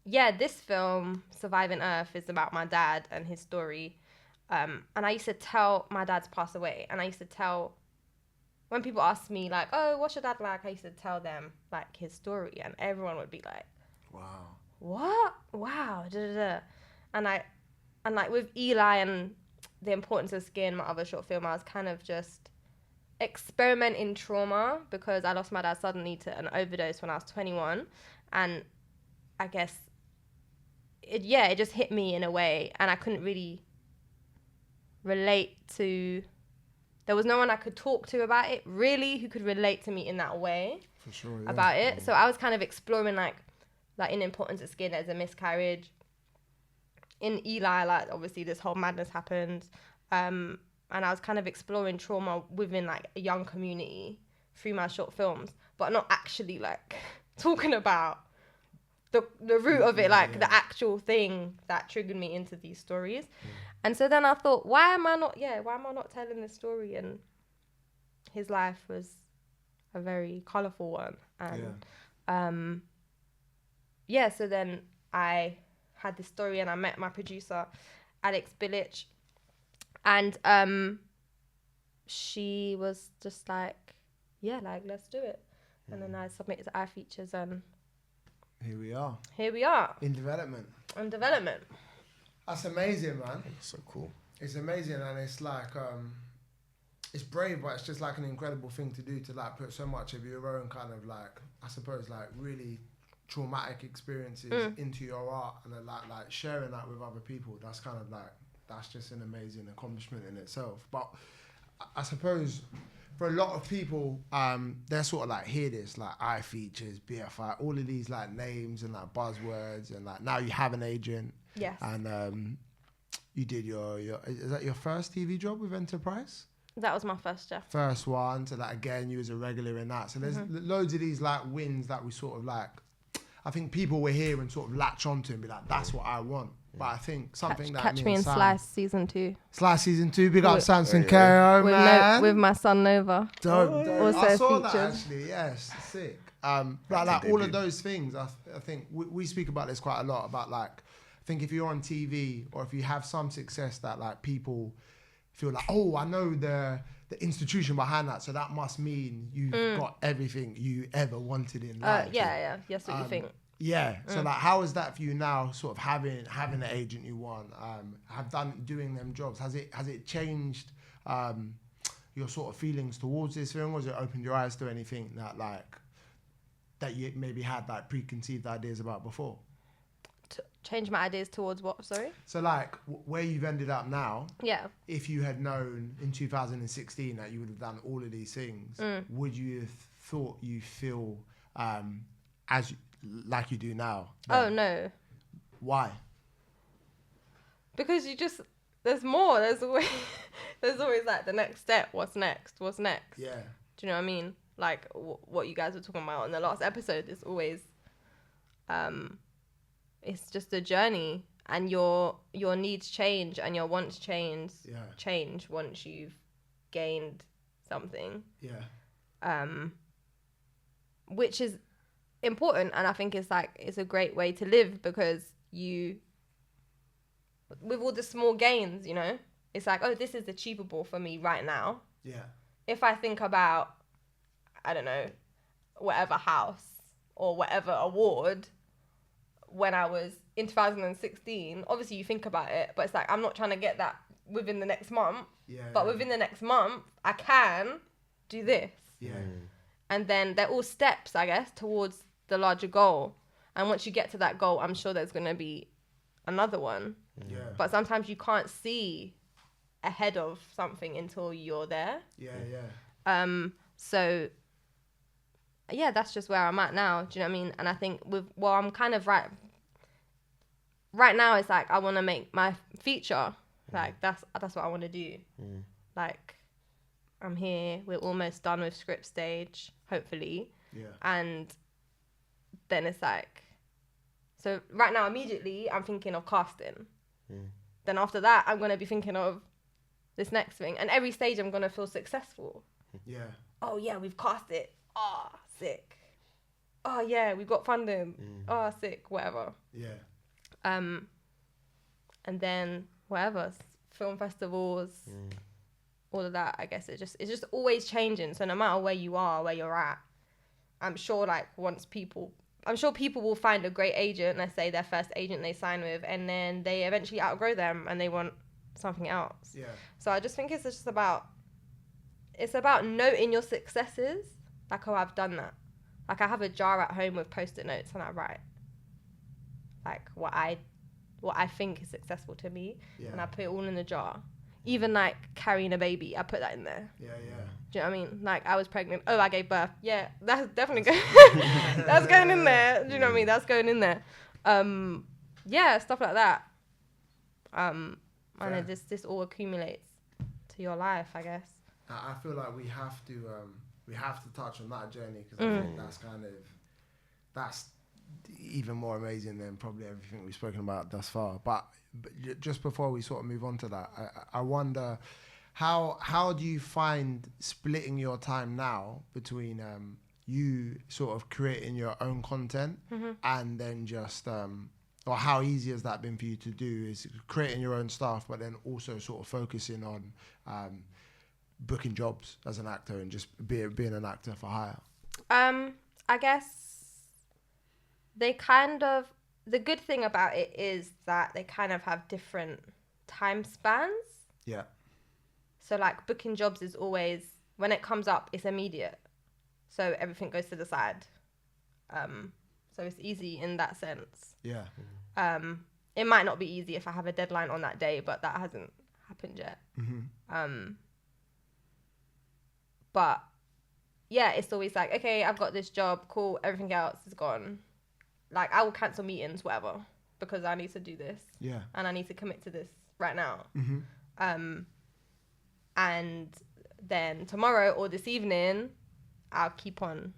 this film, Surviving Earth, is about my dad and his story. And I used to tell, my dad's passed away, and I used to tell, when people ask me like, oh, what's your dad like? I used to tell them like his story, and everyone would be like, wow, what? Wow. Da, da, da. And like with Eli and The Importance of Skin, my other short film, I was kind of just experimenting trauma because I lost my dad suddenly to an overdose when I was 21. And I guess it just hit me in a way, and I couldn't really relate to, there was no one I could talk to about it really who could relate to me in that way. For sure, about it. So I was kind of exploring like in Importance of Skin, there's a miscarriage. In Eli, like obviously this whole madness happened, and I was kind of exploring trauma within like a young community through my short films, but not actually like talking about the root of it, like the actual thing that triggered me into these stories. And so then I thought, why am I not telling this story? And his life was a very colourful one. And so then I had this story, and I met my producer, Alex Bilic, and she was just like, let's do it. And then I submitted to iFeatures, and here we are. In development. That's amazing, man. It's so cool. It's amazing, and it's like, it's brave, but it's just like an incredible thing to do, to like put so much of your own kind of like, I suppose, like really traumatic experiences into your art, and then like sharing that with other people. That's kind of like, that's just an amazing accomplishment in itself. But I suppose for a lot of people, they're sort of like, hear this, like iFeatures, BFI, all of these like names and like buzzwords, and like now you have an agent. Yes. And you did your is that your first TV job with Enterprise? That was my first job. First one. So that again, you was a regular in that. So there's loads of these like wins that we sort of like, I think people were here and sort of latch onto and be like, that's what I want. But I think something Catch me in Slice season 2. Slice season 2, big up Samson Caro, man. With my son Nova. Dope. Also I saw featured. that actually, yes, sick. Like all of those things, I think we speak about this quite a lot, about like, I think if you're on TV or if you have some success that like people feel like, oh, I know the institution behind that, so that must mean you've got everything you ever wanted in life. Yeah, that's what you think. Yeah. So like, how is that for you now? Sort of having the agent you want, doing them jobs. Has it changed your sort of feelings towards this film? Was it opened your eyes to anything that you maybe had like preconceived ideas about before? Change my ideas towards what? Sorry. So like where you've ended up now. Yeah. If you had known in 2016 that you would have done all of these things, would you have thought you feel like you do now? Oh no. Why? Because there's more. There's always like the next step. What's next? Yeah. Do you know what I mean? Like what you guys were talking about in the last episode is always, it's just a journey, and your needs change and your wants change once you've gained something. Yeah. Which is important, and I think it's a great way to live, because with all the small gains, it's like, oh, this is achievable for me right now. Yeah. If I think about, I don't know, whatever house or whatever award when I was in 2016, obviously you think about it, but it's like, I'm not trying to get that within the next month. Yeah. But within the next month, I can do this. Yeah. And then they're all steps, I guess, towards the larger goal. And once you get to that goal, I'm sure there's going to be another one. Yeah. But sometimes you can't see ahead of something until you're there. Yeah. So yeah, that's just where I'm at now. Do you know what I mean? And I think I'm kind of right now, it's like, I want to make my feature. Like that's what I want to do. Like, I'm here, we're almost done with script stage, hopefully. Yeah. And then it's like, so right now immediately I'm thinking of casting. Then after that I'm going to be thinking of this next thing, and every stage I'm going to feel successful. Yeah. Oh yeah, we've cast it. Oh, sick. Oh yeah, we've got funding. Oh, sick, whatever. Yeah. And then whatever, film festivals, all of that. I guess it's just always changing. So no matter where you are, where you're at, I'm sure people will find a great agent. Let's say their first agent they sign with, and then they eventually outgrow them and they want something else. Yeah. So I just think it's about noting your successes. Like, oh, I've done that. Like, I have a jar at home with Post-it notes, and I write like what I think is successful to me, and I put it all in the jar. Even like carrying a baby, I put that in there. Yeah. Do you know what I mean? Like, I was pregnant. Oh, I gave birth. Yeah, that's definitely going. That's going in there. Do you know what I mean? That's going in there. Yeah, stuff like that. And it just all accumulates to your life, I guess. I feel like we have to touch on that journey, because I think that's even more amazing than probably everything we've spoken about thus far. But just before we sort of move on to that, I wonder, how do you find splitting your time now between you sort of creating your own content and then just or how easy has that been for you to do, is creating your own stuff, but then also sort of focusing on booking jobs as an actor and just being an actor for hire? I guess the good thing about it is that they kind of have different time spans. Yeah. So like booking jobs is always, when it comes up, it's immediate. So everything goes to the side. So it's easy in that sense. Yeah. It might not be easy if I have a deadline on that day, but that hasn't happened yet. But yeah, it's always like, okay, I've got this job, cool, everything else is gone. Like I will cancel meetings, whatever, because I need to do this. Yeah. And I need to commit to this right now. And then tomorrow or this evening, I'll keep on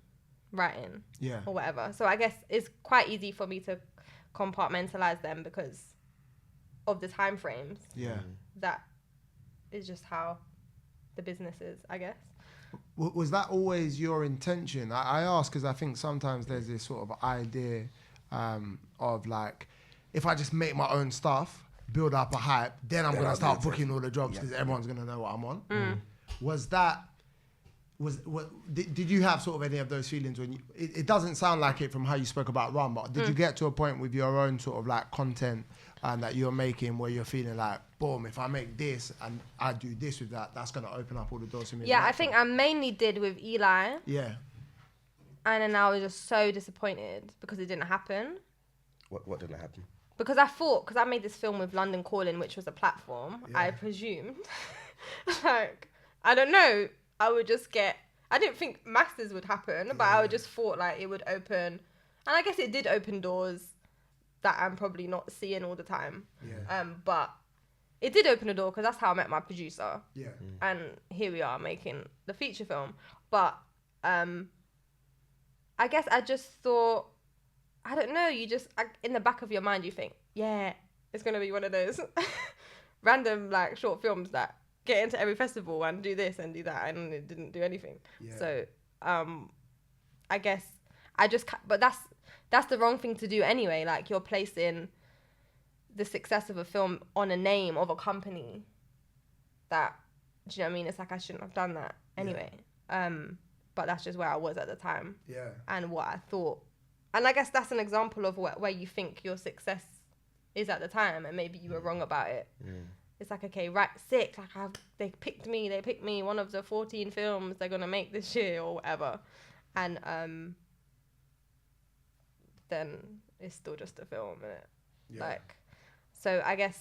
writing. Yeah. Or whatever. So I guess it's quite easy for me to compartmentalize them because of the time frames. Yeah. That is just how the business is, I guess. Was that always your intention? I ask because I think sometimes there's this sort of idea of like, if I just make my own stuff, build up a hype, then I'm going to start booking all the jobs because everyone's going to know what I'm on. Was that, did you have sort of any of those feelings when you, it doesn't sound like it from how you spoke about Run, but did you get to a point with your own sort of like content that you're making where you're feeling like, boom, if I make this and I do this with that, that's going to open up all the doors for me? Yeah, I think I mainly did with Eli. Yeah. And then I was just so disappointed because it didn't happen. What didn't happen? Because I thought, because I made this film with London Calling, which was a platform, I presumed, like, I don't know, I would just get, I didn't think masses would happen, but I would just thought like it would open, and I guess it did open doors that I'm probably not seeing all the time. But it did open a door because that's how I met my producer. Yeah. And here we are making the feature film. But I guess I just thought, I don't know, you just, in the back of your mind, you think, yeah, it's going to be one of those random, like, short films that get into every festival and do this and do that, and it didn't do anything. Yeah. So, I guess I just, but that's the wrong thing to do anyway. Like, you're placing the success of a film on a name of a company that, do you know what I mean? It's like, I shouldn't have done that anyway. But that's just where I was at the time. Yeah. And what I thought. And I guess that's an example of where you think your success is at the time, and maybe you were wrong about it. It's like, okay, right, sick. Like they picked me, one of the 14 films they're gonna make this year or whatever, and then it's still just a film, isn't it? Yeah. Like, so I guess,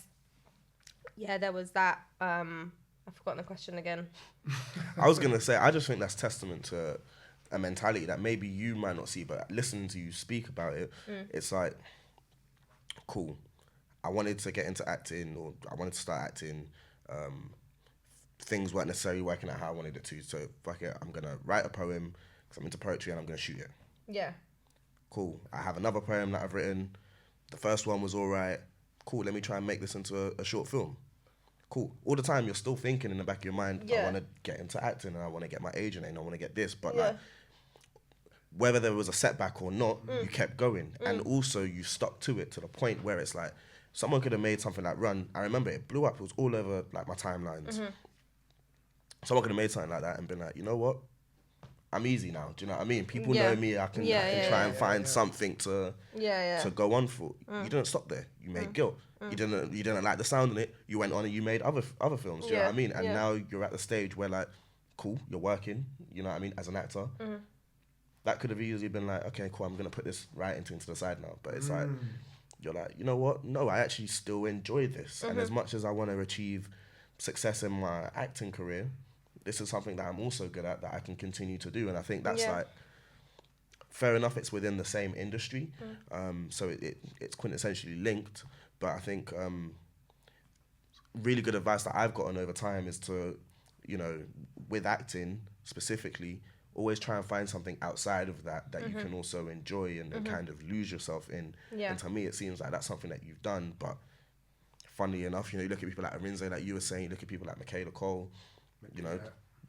yeah, there was that. I've forgotten the question again. I was gonna say, I just think that's testament to a mentality that maybe you might not see, but listening to you speak about it, it's like, cool. I wanted to get into acting, or I wanted to start acting. Things weren't necessarily working out how I wanted it to, so fuck it, I'm gonna write a poem because I'm into poetry and I'm gonna shoot it. Yeah. Cool. I have another poem that I've written. The first one was all right. Cool, let me try and make this into a short film. Cool. All the time you're still thinking in the back of your mind, I want to get into acting and I want to get my agent and I want to get this, but like, whether there was a setback or not, you kept going. And also you stuck to it to the point where it's like, someone could have made something like Run. I remember it blew up. It was all over like my timelines. Someone could have made something like that and been like, you know what? I'm easy now. Do you know what I mean? People know me. I can try and find something to go on for. You didn't stop there. You made Guilt. You didn't like the sound in it. You went on and you made other films. Do you know what I mean? And now you're at the stage where like, cool, you're working. You know what I mean? As an actor. That could have easily been like, okay, cool, I'm gonna put this writing thing to the side now. But it's like, you're like, you know what? No, I actually still enjoy this. And as much as I want to achieve success in my acting career, this is something that I'm also good at that I can continue to do. And I think that's like, fair enough, it's within the same industry. So it's quintessentially linked. But I think really good advice that I've gotten over time is to, you know, with acting specifically, always try and find something outside of that you can also enjoy and kind of lose yourself in. And to me, it seems like that's something that you've done. But funnily enough, you know, you look at people like Arinze, like you were saying, you look at people like Michaela Cole, you know,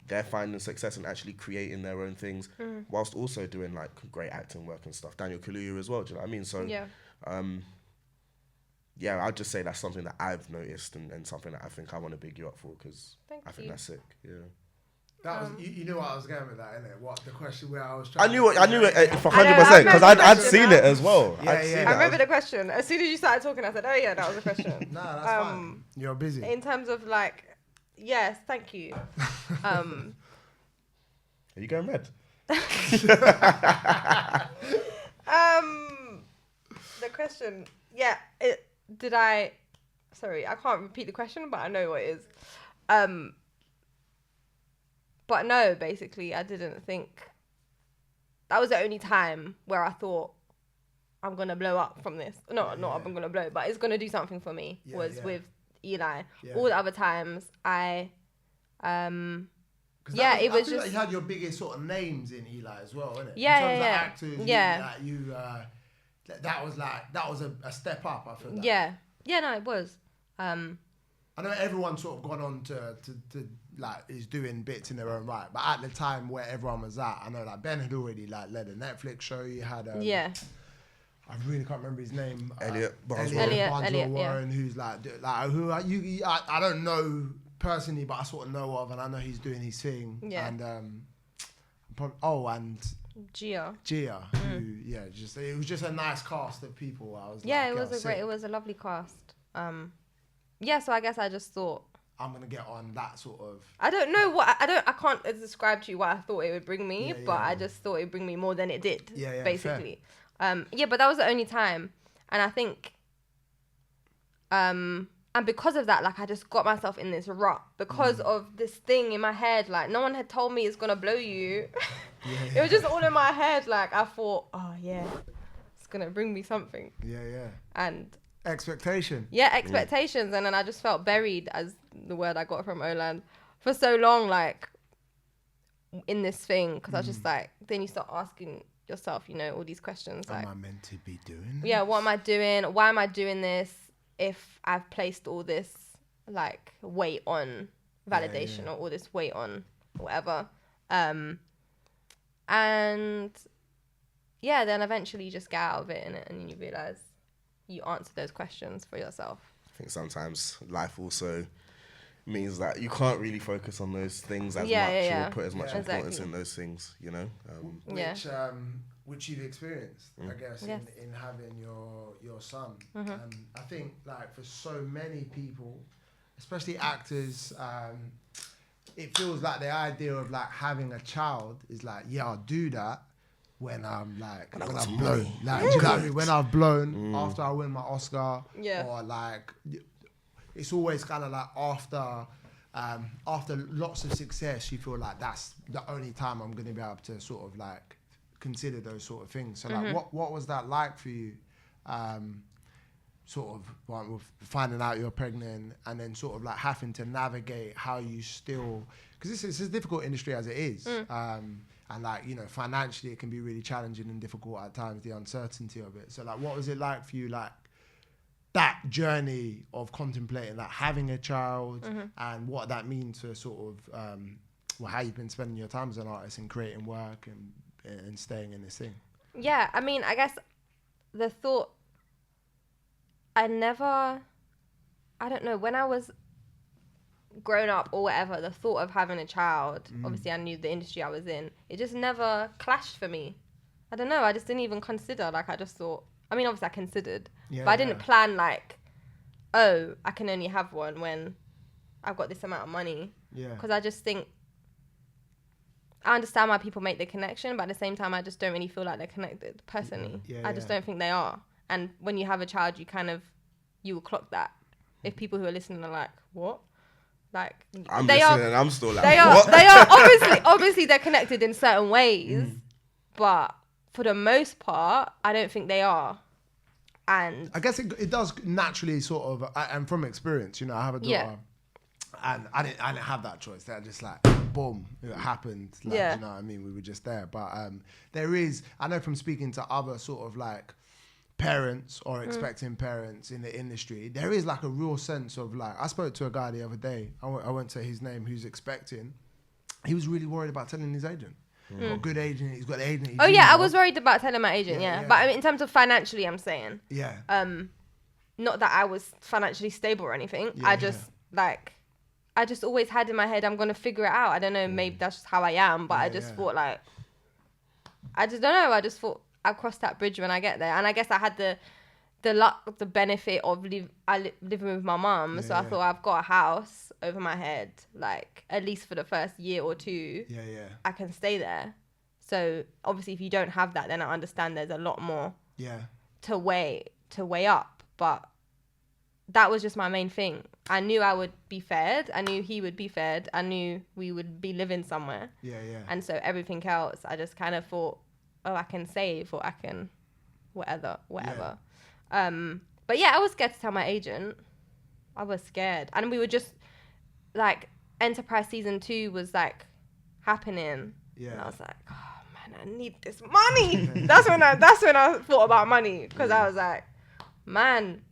they're finding success and actually creating their own things whilst also doing like great acting work and stuff. Daniel Kaluuya as well, do you know what I mean? So, I'd just say that's something that I've noticed and something that I think I want to big you up for because I think that's sick. Yeah. That was you knew what I was going with that, innit? What the question where I was trying. I knew it for 100% because I'd seen it as well. I remember the question. As soon as you started talking, I said, "Oh yeah, that was a question." No, that's fine. You're busy. In terms of like Yes, thank you. Are you going red? The question, sorry, I can't repeat the question, but I know what it is. But no, basically, I didn't think, that was the only time where I thought, I'm going to blow up from this. I'm going to blow, but it's going to do something for me, with Eli. Yeah. All the other times, it was I feel just... like you had your biggest sort of names in Eli as well, innit? Yeah, in terms yeah, of actors, that was a step up, I feel like. Yeah, no, it was. I know everyone's sort of gone on to like is doing bits in their own right, but at the time where everyone was at, I know like Ben had already like led a Netflix show. You had I really can't remember his name. Elliot Warren, who's like who I don't know personally, but I sort of know of, and I know he's doing his thing. Yeah. And and Gia, who it was just a nice cast of people. I was it was a lovely cast. So I guess I just thought, I'm gonna get on that sort of. I don't know I can't describe to you what I thought it would bring me, but I just thought it'd bring me more than it did. Basically. But that was the only time, and I think, and because of that, like I just got myself in this rut because of this thing in my head. Like no one had told me it's gonna blow you. It was just all in my head. Like I thought, it's gonna bring me something. And. Expectations, and then I just felt buried, as the word I got from OtherThan, for so long, like in this thing, because I was just like, then you start asking yourself, all these questions like, am I meant to be doing this? Yeah, what am I doing? Why am I doing this if I've placed all this like weight on validation or all this weight on whatever? And then eventually you just get out of it, and then you realize you answer those questions for yourself. I think sometimes life also means that you can't really focus on those things as much or put as much importance in those things, which you've experienced, I guess, in having your son. I think like for so many people, especially actors, it feels like the idea of like having a child is like, I'll do that when I'm like when I've blown, like do you know what I mean? When I've blown after I win my Oscar, or like it's always kind of like after lots of success, you feel like that's the only time I'm going to be able to sort of like consider those sort of things. So like, what was that like for you? Sort of with finding out you're pregnant, and then sort of like having to navigate how you still, because it's a difficult industry as it is. And like, financially it can be really challenging and difficult at times, the uncertainty of it. So like, what was it like for you, like that journey of contemplating like having a child and what that means for sort of, how you've been spending your time as an artist and creating work and staying in this thing? Yeah, I mean, I guess the thought, I don't know, when I was grown up or whatever, the thought of having a child, obviously I knew the industry I was in, it just never clashed for me. I don't know, I just didn't even consider, like I just thought, I mean obviously I considered, but I didn't plan like, I can only have one when I've got this amount of money. Because I just think, I understand why people make the connection, but at the same time I just don't really feel like they're connected personally. I just don't think they are. And when you have a child, you will clock that. If people who are listening are like, what? Like I'm listening and I'm still like, what? They are obviously they're connected in certain ways, but for the most part, I don't think they are. And I guess it does naturally sort of, and from experience, I have a daughter, and I didn't have that choice. They're just like, boom, it happened. Like, you know what I mean? We were just there. But there is, I know from speaking to other sort of like parents or expecting parents in the industry, there is like a real sense of like, I spoke to a guy the other day, I won't say his name, who's expecting. He was really worried about telling his agent. Got a good agent, he's got an agent. I was worried about telling my agent, but I mean, in terms of financially, I'm saying. Not that I was financially stable or anything. I just always had in my head, I'm going to figure it out. I don't know, maybe that's just how I am, but I just thought like, I just don't know. I just thought I'll cross that bridge when I get there. And I guess I had the benefit of living with my mum. So I thought, I've got a house over my head, like at least for the first year or two. I can stay there. So obviously if you don't have that, then I understand there's a lot more to weigh up. But that was just my main thing. I knew I would be fed. I knew he would be fed. I knew we would be living somewhere. And so everything else, I just kind of thought, oh, I can save, or I can whatever. But yeah, I was scared to tell my agent. I was scared. And we were just like, Enterprise season 2 was like happening. And I was like, oh man, I need this money. that's when I thought about money, because I was like, man,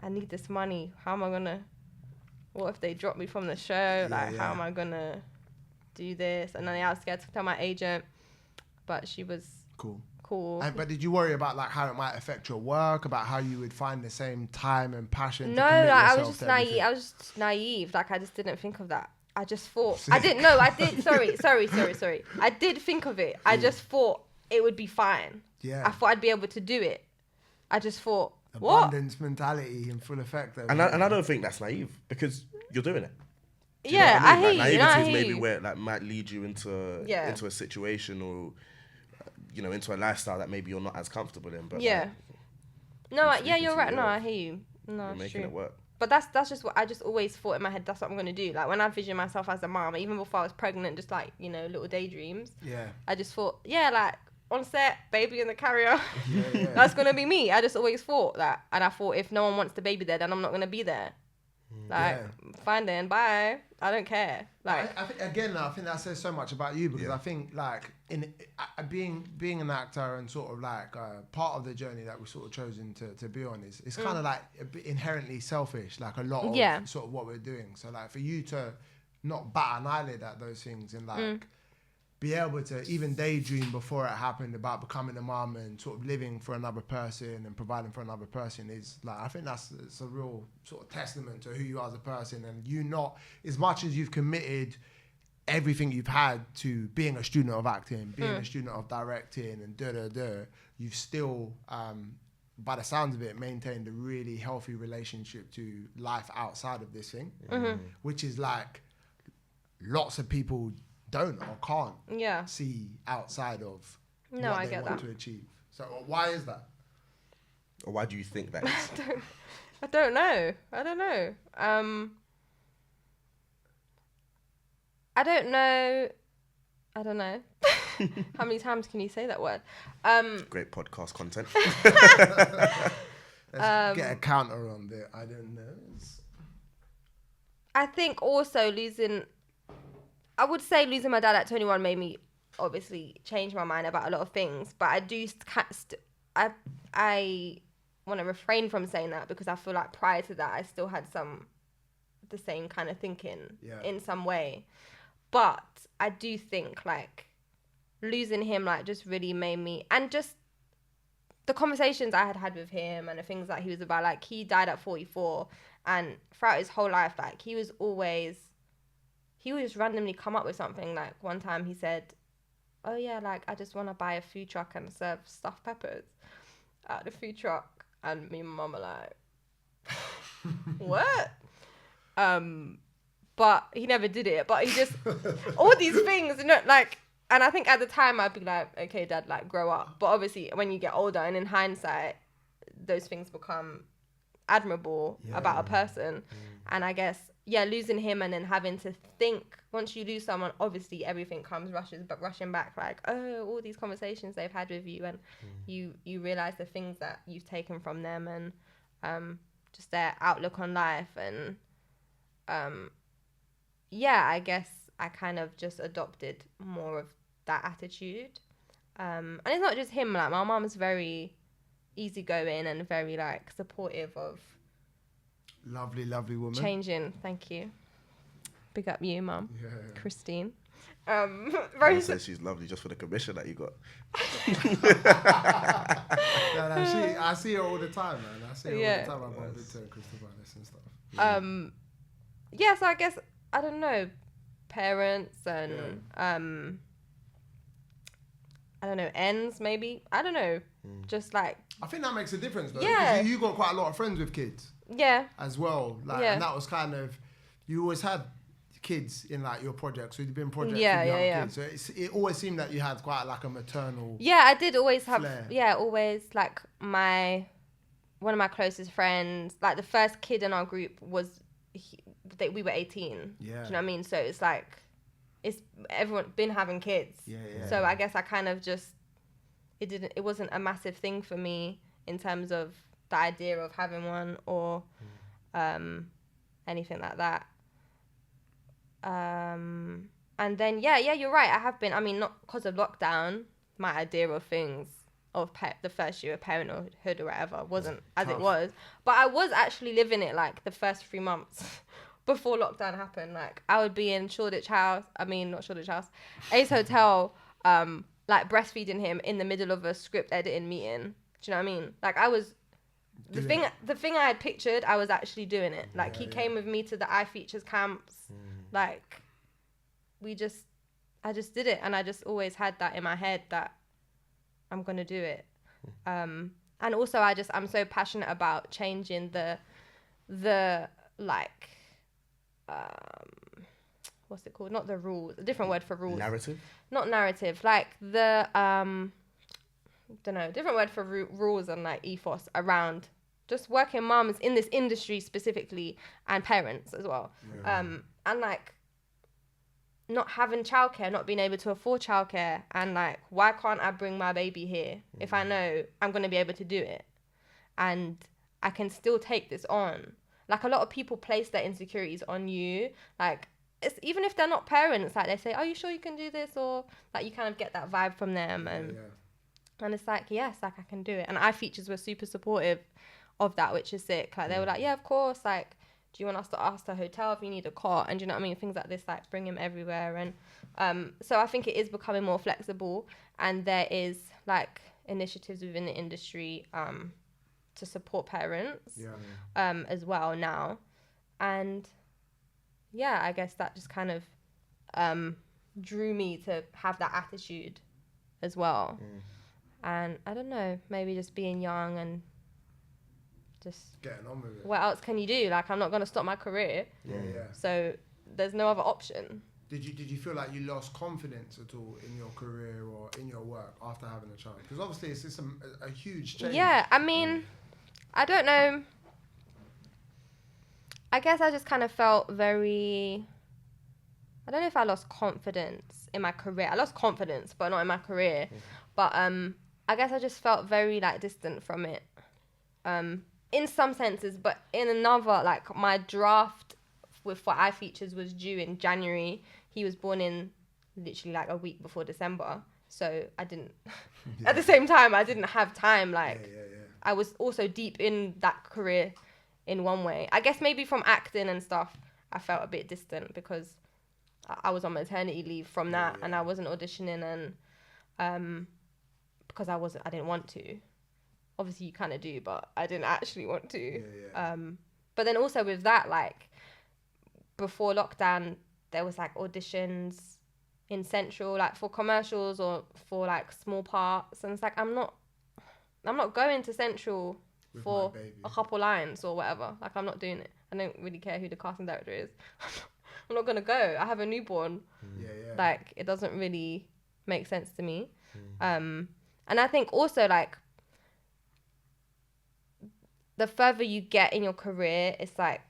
I need this money. How am I gonna, what if they drop me from the show? How am I gonna do this? And then I was scared to tell my agent, but she was cool. But did you worry about like how it might affect your work, about how you would find the same time and passion? No, like, I was just naive. I was just naive. Like, I just didn't think of that. I just thought, I didn't know. I did. Sorry. I did think of it. I just thought it would be fine. I thought I'd be able to do it. I just thought, abundance mentality in full effect. Though, and I don't think that's naive, because you're doing it. Do you know what I mean? I hear you. Naivety is maybe where it like might lead you into a situation, or into a lifestyle that maybe you're not as comfortable in. But you're right. No, I hear you. No, you're making it work. But that's just what I just always thought in my head. That's what I'm gonna do. Like, when I vision myself as a mom, even before I was pregnant, just like, little daydreams. I just thought, like, on set, baby in the carrier. That's gonna be me. I just always thought that, and I thought, if no one wants the baby there, then I'm not gonna be there. Like, fine then, bye. I don't care. Like, I think that says so much about you, because I think like in being an actor and sort of like part of the journey that we've sort of chosen to be on is kind of like a bit inherently selfish, like a lot of sort of what we're doing. So like for you to not bat an eyelid at those things and like be able to even daydream before it happened about becoming a mum and sort of living for another person and providing for another person is like, I think it's a real sort of testament to who you are as a person. And you not, as much as you've committed everything you've had to being a student of acting, being a student of directing and you've still, by the sounds of it, maintained a really healthy relationship to life outside of this thing, which is like lots of people don't or can't see outside of what they want to achieve. So why is that? Or why do you think that is? I don't know. I don't know. How many times can you say that word? Great podcast content. Let's get a counter on there. I don't know. I think also losing my dad at 21 made me obviously change my mind about a lot of things. But I do, I want to refrain from saying that, because I feel like prior to that, I still had the same kind of thinking in some way. But I do think like losing him like just really made me, and just the conversations I had with him and the things that he was about, like he died at 44, and throughout his whole life, like he would just randomly come up with something. Like one time he said, oh yeah, like I just want to buy a food truck and serve stuffed peppers at the food truck. And me and my mum are like, what? But he never did it. But he just, all these things, like, and I think at the time I'd be like, okay, Dad, like grow up. But obviously when you get older and in hindsight, those things become admirable about a person. And I guess, losing him and then having to think, once you lose someone, obviously everything comes rushing back, like, oh, all these conversations they've had with you, and you realize the things that you've taken from them, and just their outlook on life. And I guess I kind of just adopted more of that attitude. And it's not just him, like my mom's very easygoing and very like supportive of lovely woman changing. Thank you. Big up you, Mum. Christine. Rose says she's lovely just for the commission that you got. I see her all the time, man. I see her all the time. I've got Victor and Christopher and stuff. So I guess, I don't know, parents and I don't know, ends maybe. I don't know. Just like I think that makes a difference though. Yeah. You got quite a lot of friends with kids. Yeah. As well. Like, and that was kind of, you always had kids in like your projects. So you've been projects with young kids. So it always seemed that you had quite like a maternal. Yeah, I did always have, flair. always like one of my closest friends, like the first kid in our group was, we were 18. Yeah. Do you know what I mean? So it's like, everyone been having kids. Yeah. So I guess I kind of just, it wasn't a massive thing for me in terms of the idea of having one or anything like that. And then, you're right. I have been, I mean, not because of lockdown, my idea of things, of the first year of parenthood or whatever wasn't as it was. But I was actually living it like the first 3 months before lockdown happened. Like I would be in Ace Hotel, like breastfeeding him in the middle of a script editing meeting. Do you know what I mean? Like I was, the thing I had pictured, I was actually doing it. Like he came with me to the iFeatures camps. Like I just did it, and I just always had that in my head that I'm gonna do it. And also I'm so passionate about changing the like what's it called? Not the rules. A different word for rules. Narrative? Not narrative. Like the don't know. Different word for rules and like ethos around just working mums in this industry specifically, and parents as well. And like not having childcare, not being able to afford childcare, and like why can't I bring my baby here if I know I'm gonna be able to do it, and I can still take this on. Like a lot of people place their insecurities on you. Like it's even if they're not parents, like they say, "Are you sure you can do this?" Or like you kind of get that vibe from them, and it's like yes, like I can do it. And iFeatures were super supportive of that, which is sick. Like they were like, yeah, of course. Like, do you want us to ask the hotel if you need a cot? And do you know what I mean? Things like this, like bring him everywhere. And so I think it is becoming more flexible, and there is like initiatives within the industry to support parents as well now. And yeah, I guess that just kind of drew me to have that attitude as well. And I don't know, maybe just being young and just getting on with it. What else can you do? Like, I'm not going to stop my career. So there's no other option. Did you feel like you lost confidence at all in your career or in your work after having a child? Because obviously it's just a huge change. Yeah, I mean, I don't know. I guess I just kind of felt very... I don't know if I lost confidence in my career. I lost confidence, but not in my career. But I guess I just felt very like distant from it. In some senses, but in another, like my draft for iFeatures was due in January. He was born in literally like a week before December. So I didn't, at the same time, I didn't have time. Like I was also deep in that career in one way. I guess maybe from acting and stuff, I felt a bit distant because I was on maternity leave from that and I wasn't auditioning and because I didn't want to. Obviously you kind of do, but I didn't actually want to. But then also with that, like before lockdown, there was like auditions in Central, like for commercials or for like small parts. And it's like, I'm not going to Central with for a couple lines or whatever. Like I'm not doing it. I don't really care who the casting director is. I'm not going to go. I have a newborn. Like it doesn't really make sense to me. And I think also like, the further you get in your career, it's like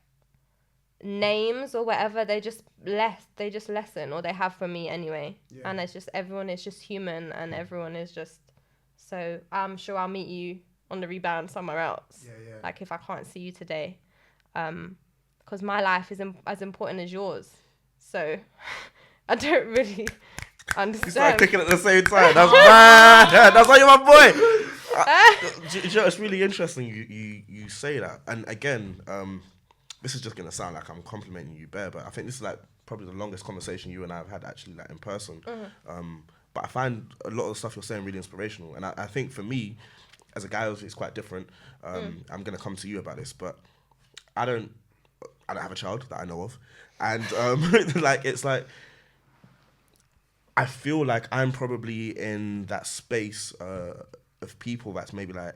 names or whatever, they just lessen, or they have for me anyway. And it's just, everyone is just human and everyone is just, so I'm sure I'll meet you on the rebound somewhere else. Like if I can't see you today, because my life is as important as yours. So I don't really understand. You started clicking at the same time. That's mad. That's why you're my boy. You know, it's really interesting you say that. And again, this is just going to sound like I'm complimenting you, Bear, but I think this is like probably the longest conversation you and I have had actually like in person. But I find a lot of the stuff you're saying really inspirational. And I think for me, as a guy, it's quite different. I'm going to come to you about this, but I don't have a child that I know of. And like, it's like, I feel like I'm probably in that space of people that's maybe like,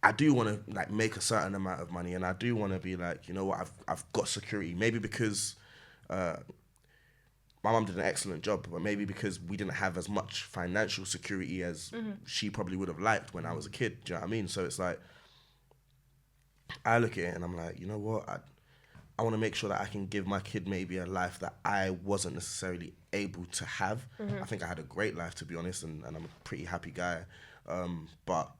I do want to like make a certain amount of money, and I do want to be like, you know what, I've got security. Maybe because my mum did an excellent job, but maybe because we didn't have as much financial security as she probably would have liked when I was a kid. Do you know what I mean? So it's like, I look at it and I'm like, you know what, I want to make sure that I can give my kid maybe a life that I wasn't necessarily able to have. I think I had a great life, to be honest, and I'm a pretty happy guy. But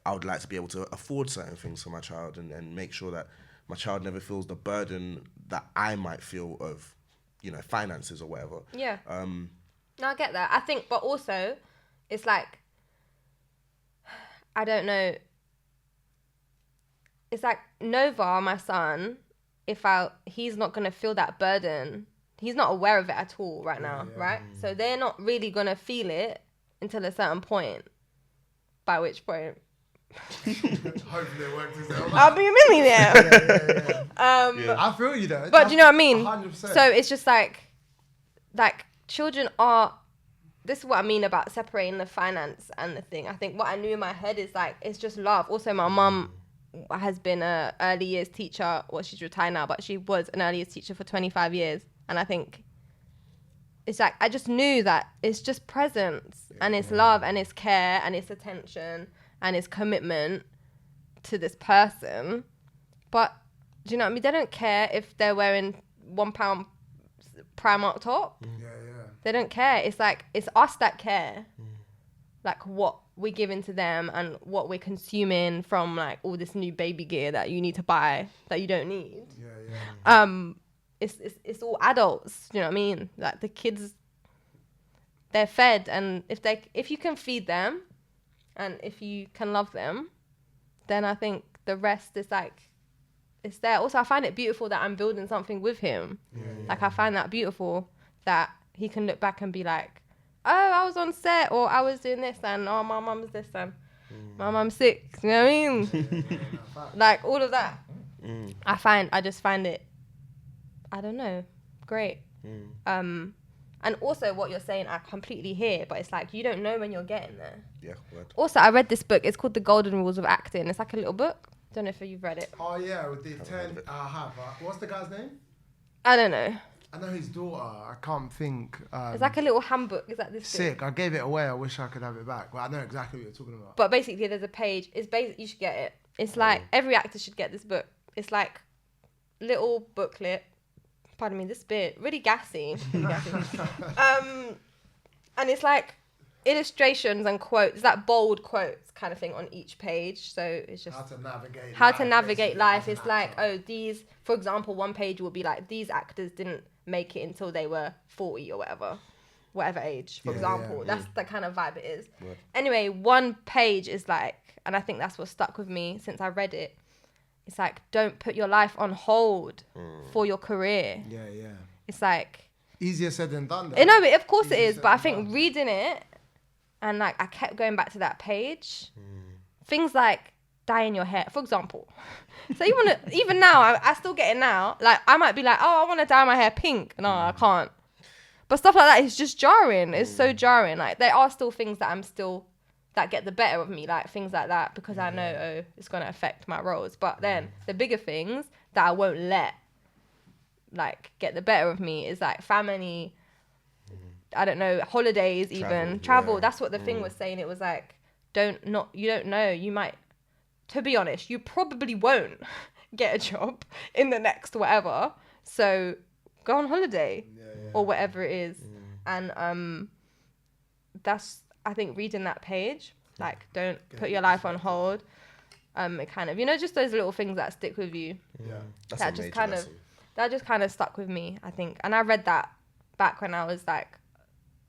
I would like to be able to afford certain things for my child and make sure that my child never feels the burden that I might feel of, you know, finances or whatever. Yeah. No, I get that. I think, but also, it's like, I don't know. It's like Nova, my son, he's not going to feel that burden. He's not aware of it at all right now, right? So they're not really going to feel it until a certain point. By which point... Hopefully it works itself. I'll be a millionaire. I feel you though. But do you know what I mean? 100%. So it's just like children are... This is what I mean about separating the finance and the thing. I think what I knew in my head is like, it's just love. Also, my mum has been a early years teacher. Well, she's retired now, but she was an early years teacher for 25 years. And I think it's like, I just knew that it's just presence and it's love and it's care and it's attention and it's commitment to this person. But do you know what I mean? They don't care if they're wearing £1 Primark top. They don't care. It's like, it's us that care. Like what we're giving to them and what we're consuming from like all this new baby gear that you need to buy that you don't need. It's all adults, you know what I mean? Like the kids, they're fed, and if you can feed them and if you can love them, then I think the rest is like, it's there. Also, I find it beautiful that I'm building something with him. Like I find that beautiful that he can look back and be like, oh, I was on set, or I was doing this, and oh, my mum's this, and my mum's sick. You know what I mean? Like all of that. I just find it, I don't know, great. And also what you're saying, I completely hear, but it's like you don't know when you're getting there. Yeah, word. Also, I read this book. It's called The Golden Rules of Acting. It's like a little book. Don't know if you've read it. Oh yeah, with the 10. I have. What's the guy's name? I don't know. I know his daughter. I can't think. It's like a little handbook. Is that this sick? thing? I gave it away. I wish I could have it back. But I know exactly what you're talking about. But basically, there's a page. It's you should get it. It's like every actor should get this book. It's like little booklet. Pardon me, this bit really gassy. And it's like illustrations and quotes. It's like bold quotes kind of thing on each page. So it's just how to navigate life. It's like, oh, these, for example, one page will be like, these actors didn't make it until they were 40 or whatever age, for example. That's the kind of vibe it is. Yeah. Anyway, one page is like, and I think that's what stuck with me since I read it. It's like, don't put your life on hold for your career. Yeah. It's like... Easier said than done. No, but of course it is. But I think reading it, and like I kept going back to that page, things like dyeing your hair, for example. So you want to, even now, I still get it now. Like I might be like, oh, I want to dye my hair pink. No, I can't. But stuff like that is just jarring. It's so jarring. Like there are still things that get the better of me, like things like that, because I know, oh, it's going to affect my roles. But then the bigger things that I won't let like get the better of me is like family, I don't know, holidays, travel. That's what the thing was saying. It was like, you don't know, you might, to be honest, you probably won't get a job in the next whatever, so go on holiday or whatever it is. And that's, I think, reading that page, like don't put your life on hold, it kind of, just those little things that stick with you. That just kind of stuck with me, I think. And I read that back when I was like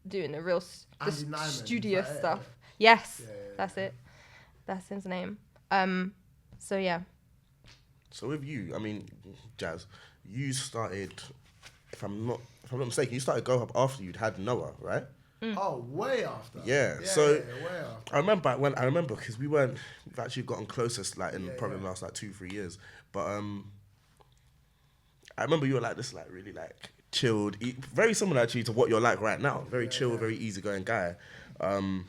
doing the real studious stuff. Yes, that's it. That's his name. So yeah. So with you, I mean, Jazz, you started, if I'm not mistaken, you started Go Hub after you'd had Noah, right? Oh, way after. Yeah. Way after. I remember because we've actually gotten closest like in probably the last like 2-3 years. But I remember you were like this, like really like chilled, very similar actually to what you're like right now. Very chill, very easygoing guy. And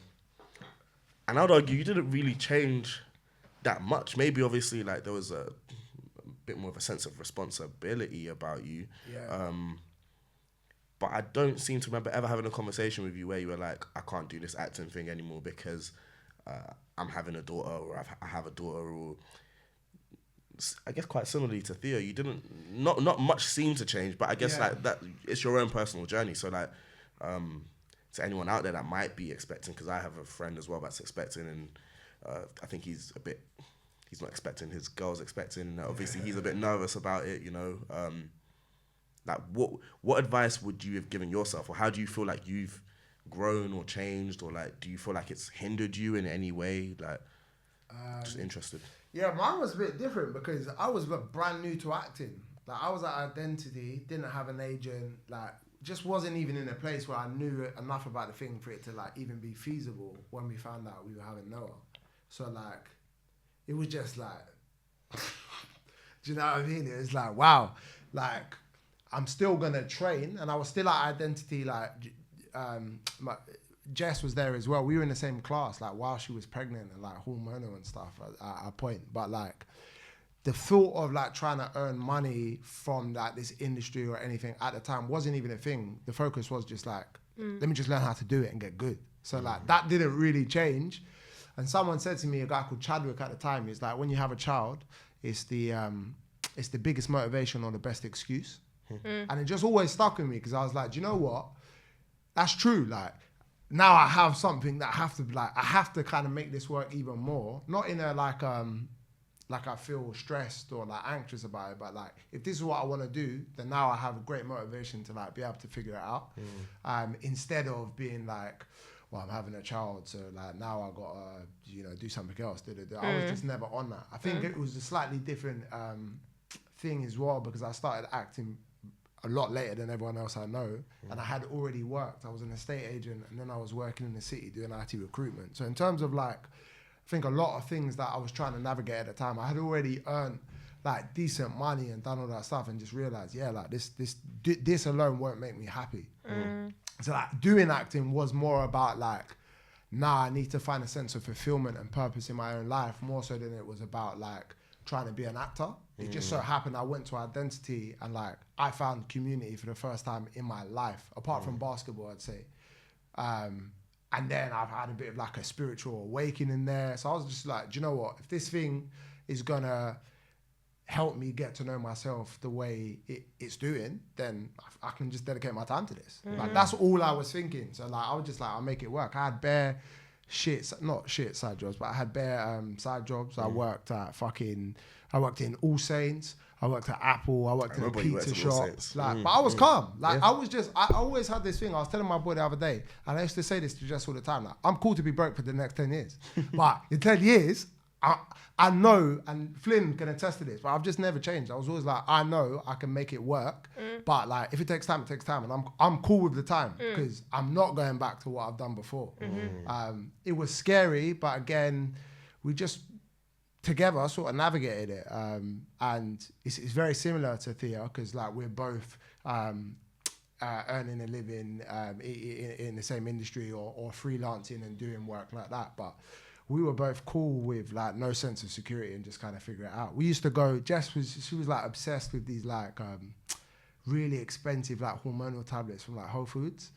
I'd argue you didn't really change that much. Maybe obviously like there was a bit more of a sense of responsibility about you. Yeah. But I don't seem to remember ever having a conversation with you where you were like, I can't do this acting thing anymore because I'm having a daughter, or I have a daughter, or I guess quite similarly to Thea, you didn't, not much seemed to change, but I guess like that, it's your own personal journey. So like, to anyone out there that might be expecting, because I have a friend as well that's expecting, and I think he's not expecting, his girl's expecting. Obviously, he's a bit nervous about it, you know. Like, what advice would you have given yourself, or how do you feel like you've grown or changed, or like, do you feel like it's hindered you in any way? Like, just interested. Yeah, mine was a bit different because I was brand new to acting. Like, I was at Identity, didn't have an agent, like, just wasn't even in a place where I knew enough about the thing for it to like even be feasible when we found out we were having Noah. So like, it was just like, do you know what I mean? It was like, wow, like I'm still gonna train, and I was still at Identity. Like, Jess was there as well. We were in the same class, like while she was pregnant and like hormonal and stuff at a point. But like, the thought of like trying to earn money from like this industry or anything at the time wasn't even a thing. The focus was just like, let me just learn how to do it and get good. So like that didn't really change. And someone said to me, a guy called Chadwick at the time, is like, when you have a child, it's the biggest motivation or the best excuse. And it just always stuck with me because I was like, do you know what? That's true. Like, now I have something that I have to kind of make this work even more. Not in a like I feel stressed or like anxious about it, but like, if this is what I want to do, then now I have a great motivation to like be able to figure it out. Instead of being like, well, I'm having a child, so like now I gotta, do something else. I was just never on that. I think it was a slightly different thing as well, because I started acting a lot later than everyone else I know, and I had already worked. I was an estate agent, and then I was working in the city doing IT recruitment. So in terms of like, I think a lot of things that I was trying to navigate at the time, I had already earned like decent money and done all that stuff, and just realized, like this alone won't make me happy. So like, doing acting was more about like, I need to find a sense of fulfillment and purpose in my own life, more so than it was about like trying to be an actor. It just so happened I went to Identity, and like I found community for the first time in my life, apart from basketball, I'd say. And then I've had a bit of like a spiritual awakening there. So I was just like, do you know what? If this thing is gonna help me get to know myself the way it's doing, then I can just dedicate my time to this. Like, that's all I was thinking. So like, I was just like, I'll make it work. I had bare not shit side jobs, but I had bare side jobs. I worked in All Saints. I worked at Apple. I worked in a pizza shop. Like, but I was calm. Like, I always had this thing. I was telling my boy the other day, and I used to say this to Jess all the time. Like, I'm cool to be broke for the next 10 years. But in 10 years, I know, and Flynn can attest to this, but I've just never changed. I was always like, I know I can make it work. But like, if it takes time, it takes time. And I'm cool with the time, because I'm not going back to what I've done before. It was scary, but again, we just together sort of navigated it. And it's very similar to Thea, because like, we're both earning a living in the same industry, or freelancing and doing work like that. But we were both cool with like no sense of security and just kind of figure it out. We used to go, she was like obsessed with these like really expensive like hormonal tablets from like Whole Foods.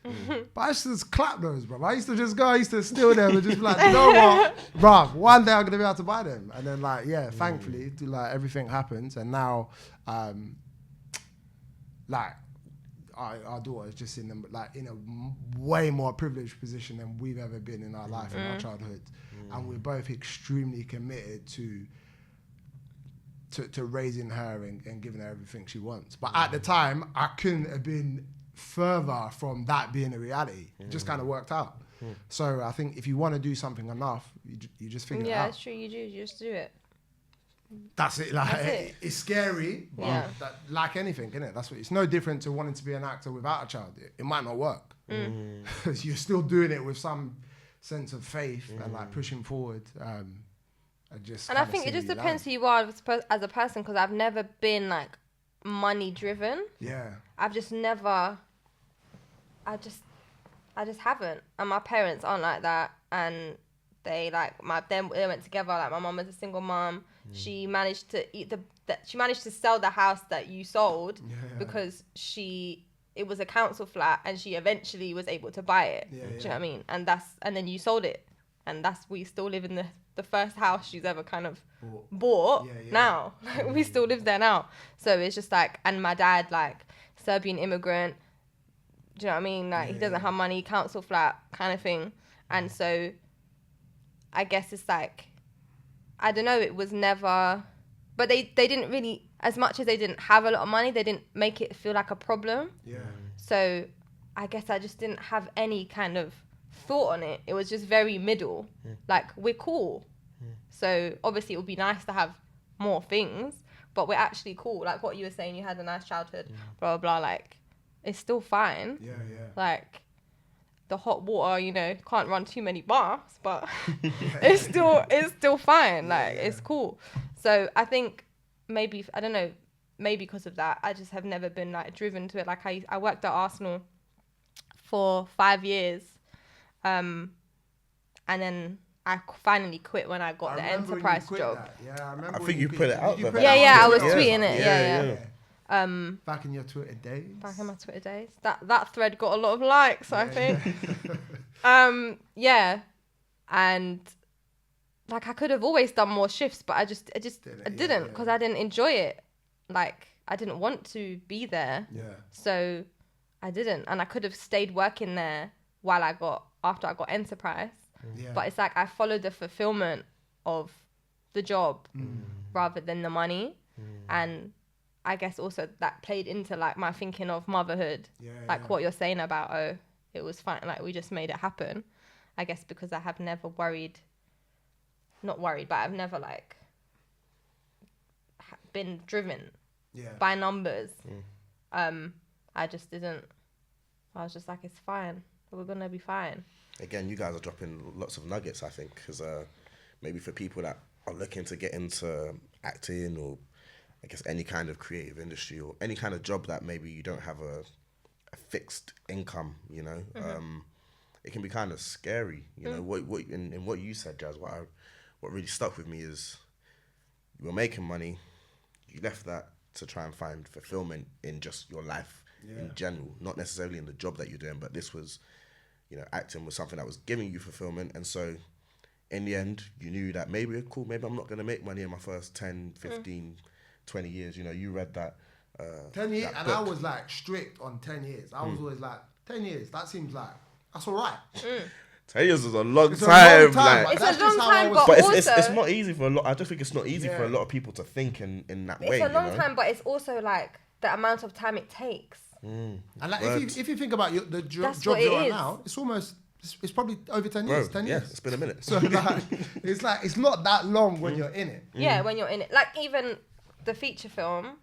But I used to just clap those, bro. I used to steal them and just be like, you know what, bruv, one day I'm gonna be able to buy them. And then like, thankfully, like everything happens, and now like our daughter is just in a way more privileged position than we've ever been in our life, in our childhood. And we're both extremely committed to raising her and giving her everything she wants. But at the time, I couldn't have been further from that being a reality. It just kind of worked out. So I think if you want to do something enough, you just figure it out. Yeah, it's true. You do. You just do it. That's it. Like, it's scary, but like anything, isn't it? That's what it's no different to wanting to be an actor without a child. It might not work. You're still doing it with some sense of faith and like pushing forward. And I think it just depends who you are as a person, because I've never been like money driven. Yeah. I've just never. I just haven't, and my parents aren't like that, and They went together. Like my mum was a single mom. She managed to she managed to sell the house that you sold because it was a council flat, and she eventually was able to buy it. Do you know what I mean? And then you sold it, and we still live in the first house she's ever kind of bought now. We still live there now. So it's just like, and my dad, like, Serbian immigrant, do you know what I mean? Like, he doesn't have money, council flat kind of thing. And so I guess it's like, I don't know, it was never, but they didn't really, as much as they didn't have a lot of money, they didn't make it feel like a problem. Yeah. So I guess I just didn't have any kind of thought on it. It was just very middle. Like, we're cool. So obviously it would be nice to have more things, but we're actually cool. Like what you were saying, you had a nice childhood, blah, blah, blah. Like, it's still fine. Yeah. Like, the hot water, you know, can't run too many baths, but it's still fine. Like, it's cool. So I think maybe, I don't know, maybe because of that, I just have never been like driven to it. Like I worked at Arsenal for 5 years, and then I finally quit when I got the enterprise job. That. Yeah, I remember. I think you put it out there. Yeah, I was tweeting it. Yeah. Back in your Twitter days. Back in my Twitter days. That thread got a lot of likes, I think. And like, I could have always done more shifts, but I didn't because I didn't enjoy it. Like, I didn't want to be there. Yeah. So I didn't, and I could have stayed working there after I got enterprise. Yeah. But it's like I followed the fulfillment of the job rather than the money. And I guess also that played into like my thinking of motherhood. What you're saying about, it was fine, like we just made it happen. I guess because I have never not worried, but I've never like been driven by numbers. I just didn't. I was just like, it's fine. We're gonna be fine. Again, you guys are dropping lots of nuggets, I think, because maybe for people that are looking to get into acting or I guess any kind of creative industry or any kind of job that maybe you don't have a fixed income, you know, it can be kind of scary, you know. In what you said, Jazz, what really stuck with me is you were making money, you left that to try and find fulfillment in just your life in general, not necessarily in the job that you're doing, but this was, you know, acting was something that was giving you fulfillment. And so in the end, you knew that maybe I'm not going to make money in my first 10, 15, 20 years. You know, you read that 10 years, that and book. I was like strict on 10 years. I was always like, 10 years, that seems like, that's all right. 10 years is a long time. Like, it's a long time, but but also, it's not easy for a lot. I just think it's not easy for a lot of people to think in that way. It's a long time, but it's also like the amount of time it takes. And like, if you think about the job what you're on is. now, it's probably over 10 years. 10 years. Yeah, it's been a minute. So like, it's not that long when you're in it. Yeah, when you're in it. Like, even the feature film,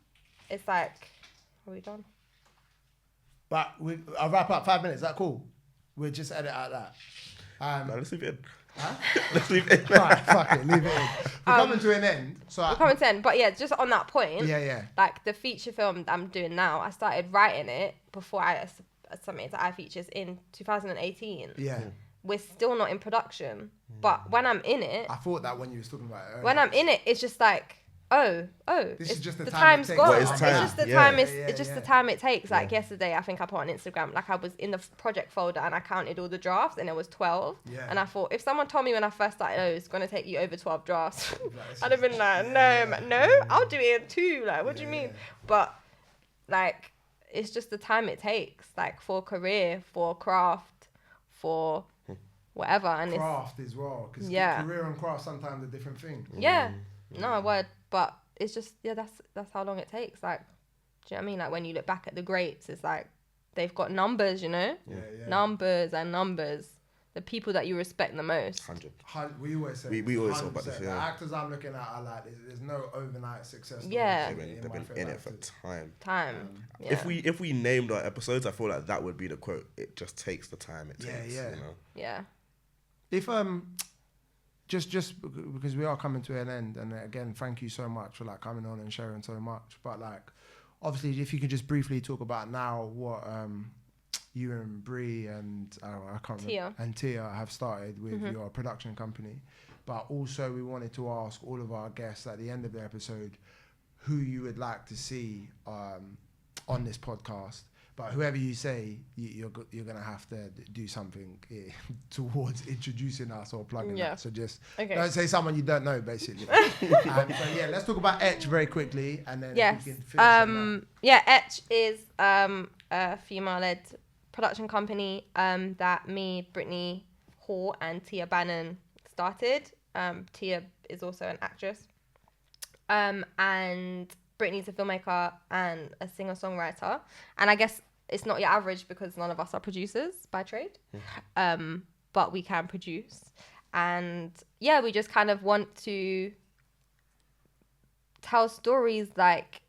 it's like, are we done? But I'll wrap up 5 minutes. Is that cool? We'll just edit out that. No, let's leave it in. Huh? Let's leave it in. Right, fuck it, leave it in. We're coming to an end. We're coming to an end. But yeah, just on that point. Yeah. Like, the feature film that I'm doing now, I started writing it before I submitted to iFeatures in 2018. Yeah. We're still not in production. But when I'm in it... I thought that when you was talking about it earlier. When I'm in it, it's just like, this is just the time's time it takes. gone. Well, it's time. It's just the time. It's just the time it takes. Like yesterday, I think I put on Instagram, like I was in the project folder and I counted all the drafts and it was 12. Yeah. And I thought, if someone told me when I first started, it's going to take you over 12 drafts, Like, I'd have been like, no, I'll do it in 2. Like, what do you mean? But like, it's just the time it takes, like for career, for craft, for whatever. And craft as well, because career and craft sometimes are different things. Yeah, no word, but it's just that's how long it takes. Like, do you know what I mean? Like when you look back at the greats, it's like they've got numbers, you know, numbers and numbers. The people that you respect the most. 100. We always say we always talk about this. The actors I'm looking at are like, there's no overnight success. Yeah, they've been in it for time. Yeah. If we named our episodes, I feel like that would be the quote. It just takes the time it takes. You know? Yeah. If just because we are coming to an end, and again, thank you so much for like coming on and sharing so much. But like, obviously, if you could just briefly talk about now what you and Bree and I can't Thea. remember, and Thea have started with your production company. But also we wanted to ask all of our guests at the end of the episode who you would like to see on this podcast. But whoever you say, you're going to have to do something towards introducing us or plugging us. So just don't say someone you don't know, basically. So yeah, let's talk about Etch very quickly. And then yes. we can finish Etch is a female-led production company that me, Brittany Hall, and Tia Bannon started. Tia is also an actress. And Brittany's a filmmaker and a singer-songwriter. And I guess it's not your average because none of us are producers by trade. But we can produce. And yeah, we just kind of want to tell stories, like,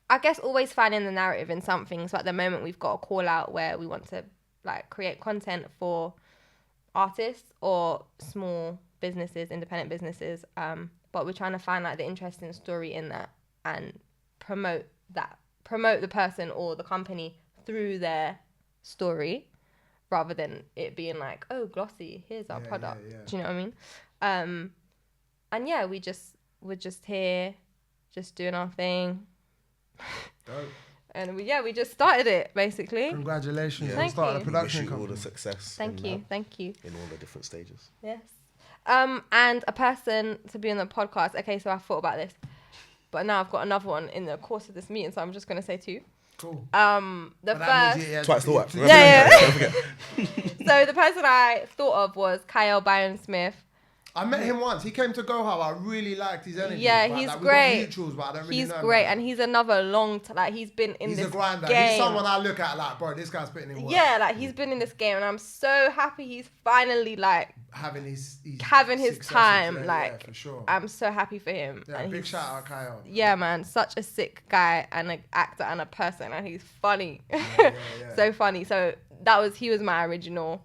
I guess always finding the narrative in something. So at the moment we've got a call out where we want to like create content for artists or small businesses, independent businesses. But we're trying to find like the interesting story in that and promote the person or the company through their story rather than it being like, oh, glossy, here's our product. Do you know what I mean? And yeah, we're just here, just doing our thing. Dope. And we just started it basically. Congratulations on Thank starting you. a production Wish you all company. the success. Thank you. In all the different stages. Yes. And a person to be on the podcast. Okay, so I thought about this, but now I've got another one in the course of this meeting, so I'm just gonna say two. Cool. The first. Twice the what? Yeah. So the person I thought of was Kyle Byron Smith. I met him once. He came to Go Hub. I really liked his energy. Yeah, but, he's like, great. We got mutuals, but I don't really He's know great, him. and he's another he's been in He's this a grinder. game. He's someone I look at like, bro, this guy's putting in work. Yeah, like he's been in this game, and I'm so happy he's finally like having his time. today, like, for sure. I'm so happy for him. Yeah, and big shout out Kyle. Yeah, man, such a sick guy and an actor and a person, and he's funny. Yeah. So funny. So he was my original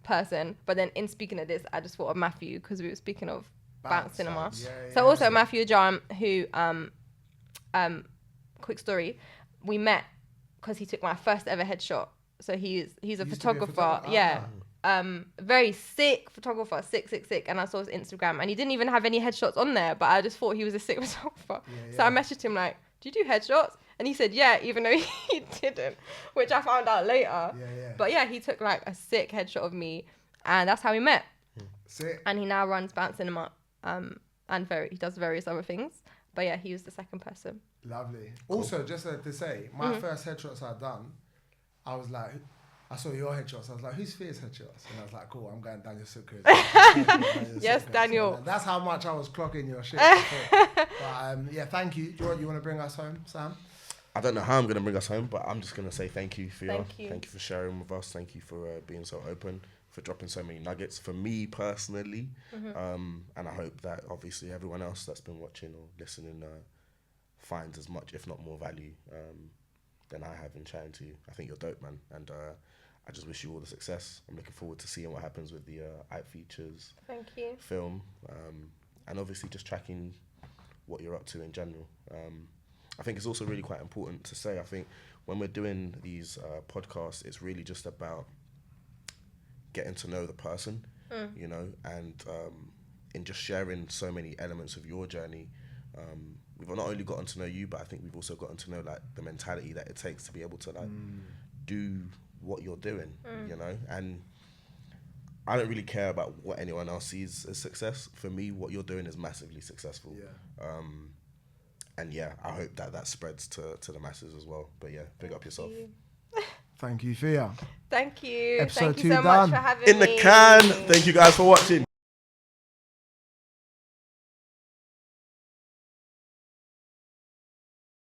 person. But then in speaking of this, I just thought of Matthew because we were speaking of Bounce Cinema. So also Matthew John, who quick story, we met because he took my first ever headshot. So he's a photographer. Very sick photographer, sick. And I saw his Instagram, and he didn't even have any headshots on there, but I just thought he was a sick photographer. So I messaged him like, do you do headshots? And he said, yeah, even though he didn't, which I found out later. But yeah, he took like a sick headshot of me, and that's how we met. Sick. And he now runs Bounce Cinema, and he does various other things. But yeah, he was the second person. Lovely. Cool. Also, just to say, my first headshots I'd done, I was like, I saw your headshots. I was like, who's Theas headshots? And I was like, cool, I'm going Daniel Sukkot. Yes, Daniel. So that's how much I was clocking your shit before. But yeah, thank you. You want to bring us home, Sam? I don't know how I'm going to bring us home, but I'm just going to say thank you for Thank you for sharing with us. Thank you for being so open, for dropping so many nuggets for me personally. And I hope that obviously everyone else that's been watching or listening finds as much, if not more value than I have in chatting to you. I think you're dope, man. And I just wish you all the success. I'm looking forward to seeing what happens with the Out Features film. And obviously just tracking what you're up to in general. I think it's also really quite important to say, I think when we're doing these podcasts, it's really just about getting to know the person, you know, and in just sharing so many elements of your journey, we've not only gotten to know you, but I think we've also gotten to know like the mentality that it takes to be able to like do what you're doing, you know. And I don't really care about what anyone else sees as success. For me, what you're doing is massively successful. And yeah, I hope that spreads to the masses as well. But yeah, big up yourself. Thank you, Thea. Thank you. Episode Thank you 2 so done. much for having me. In the can. Thank you guys for watching.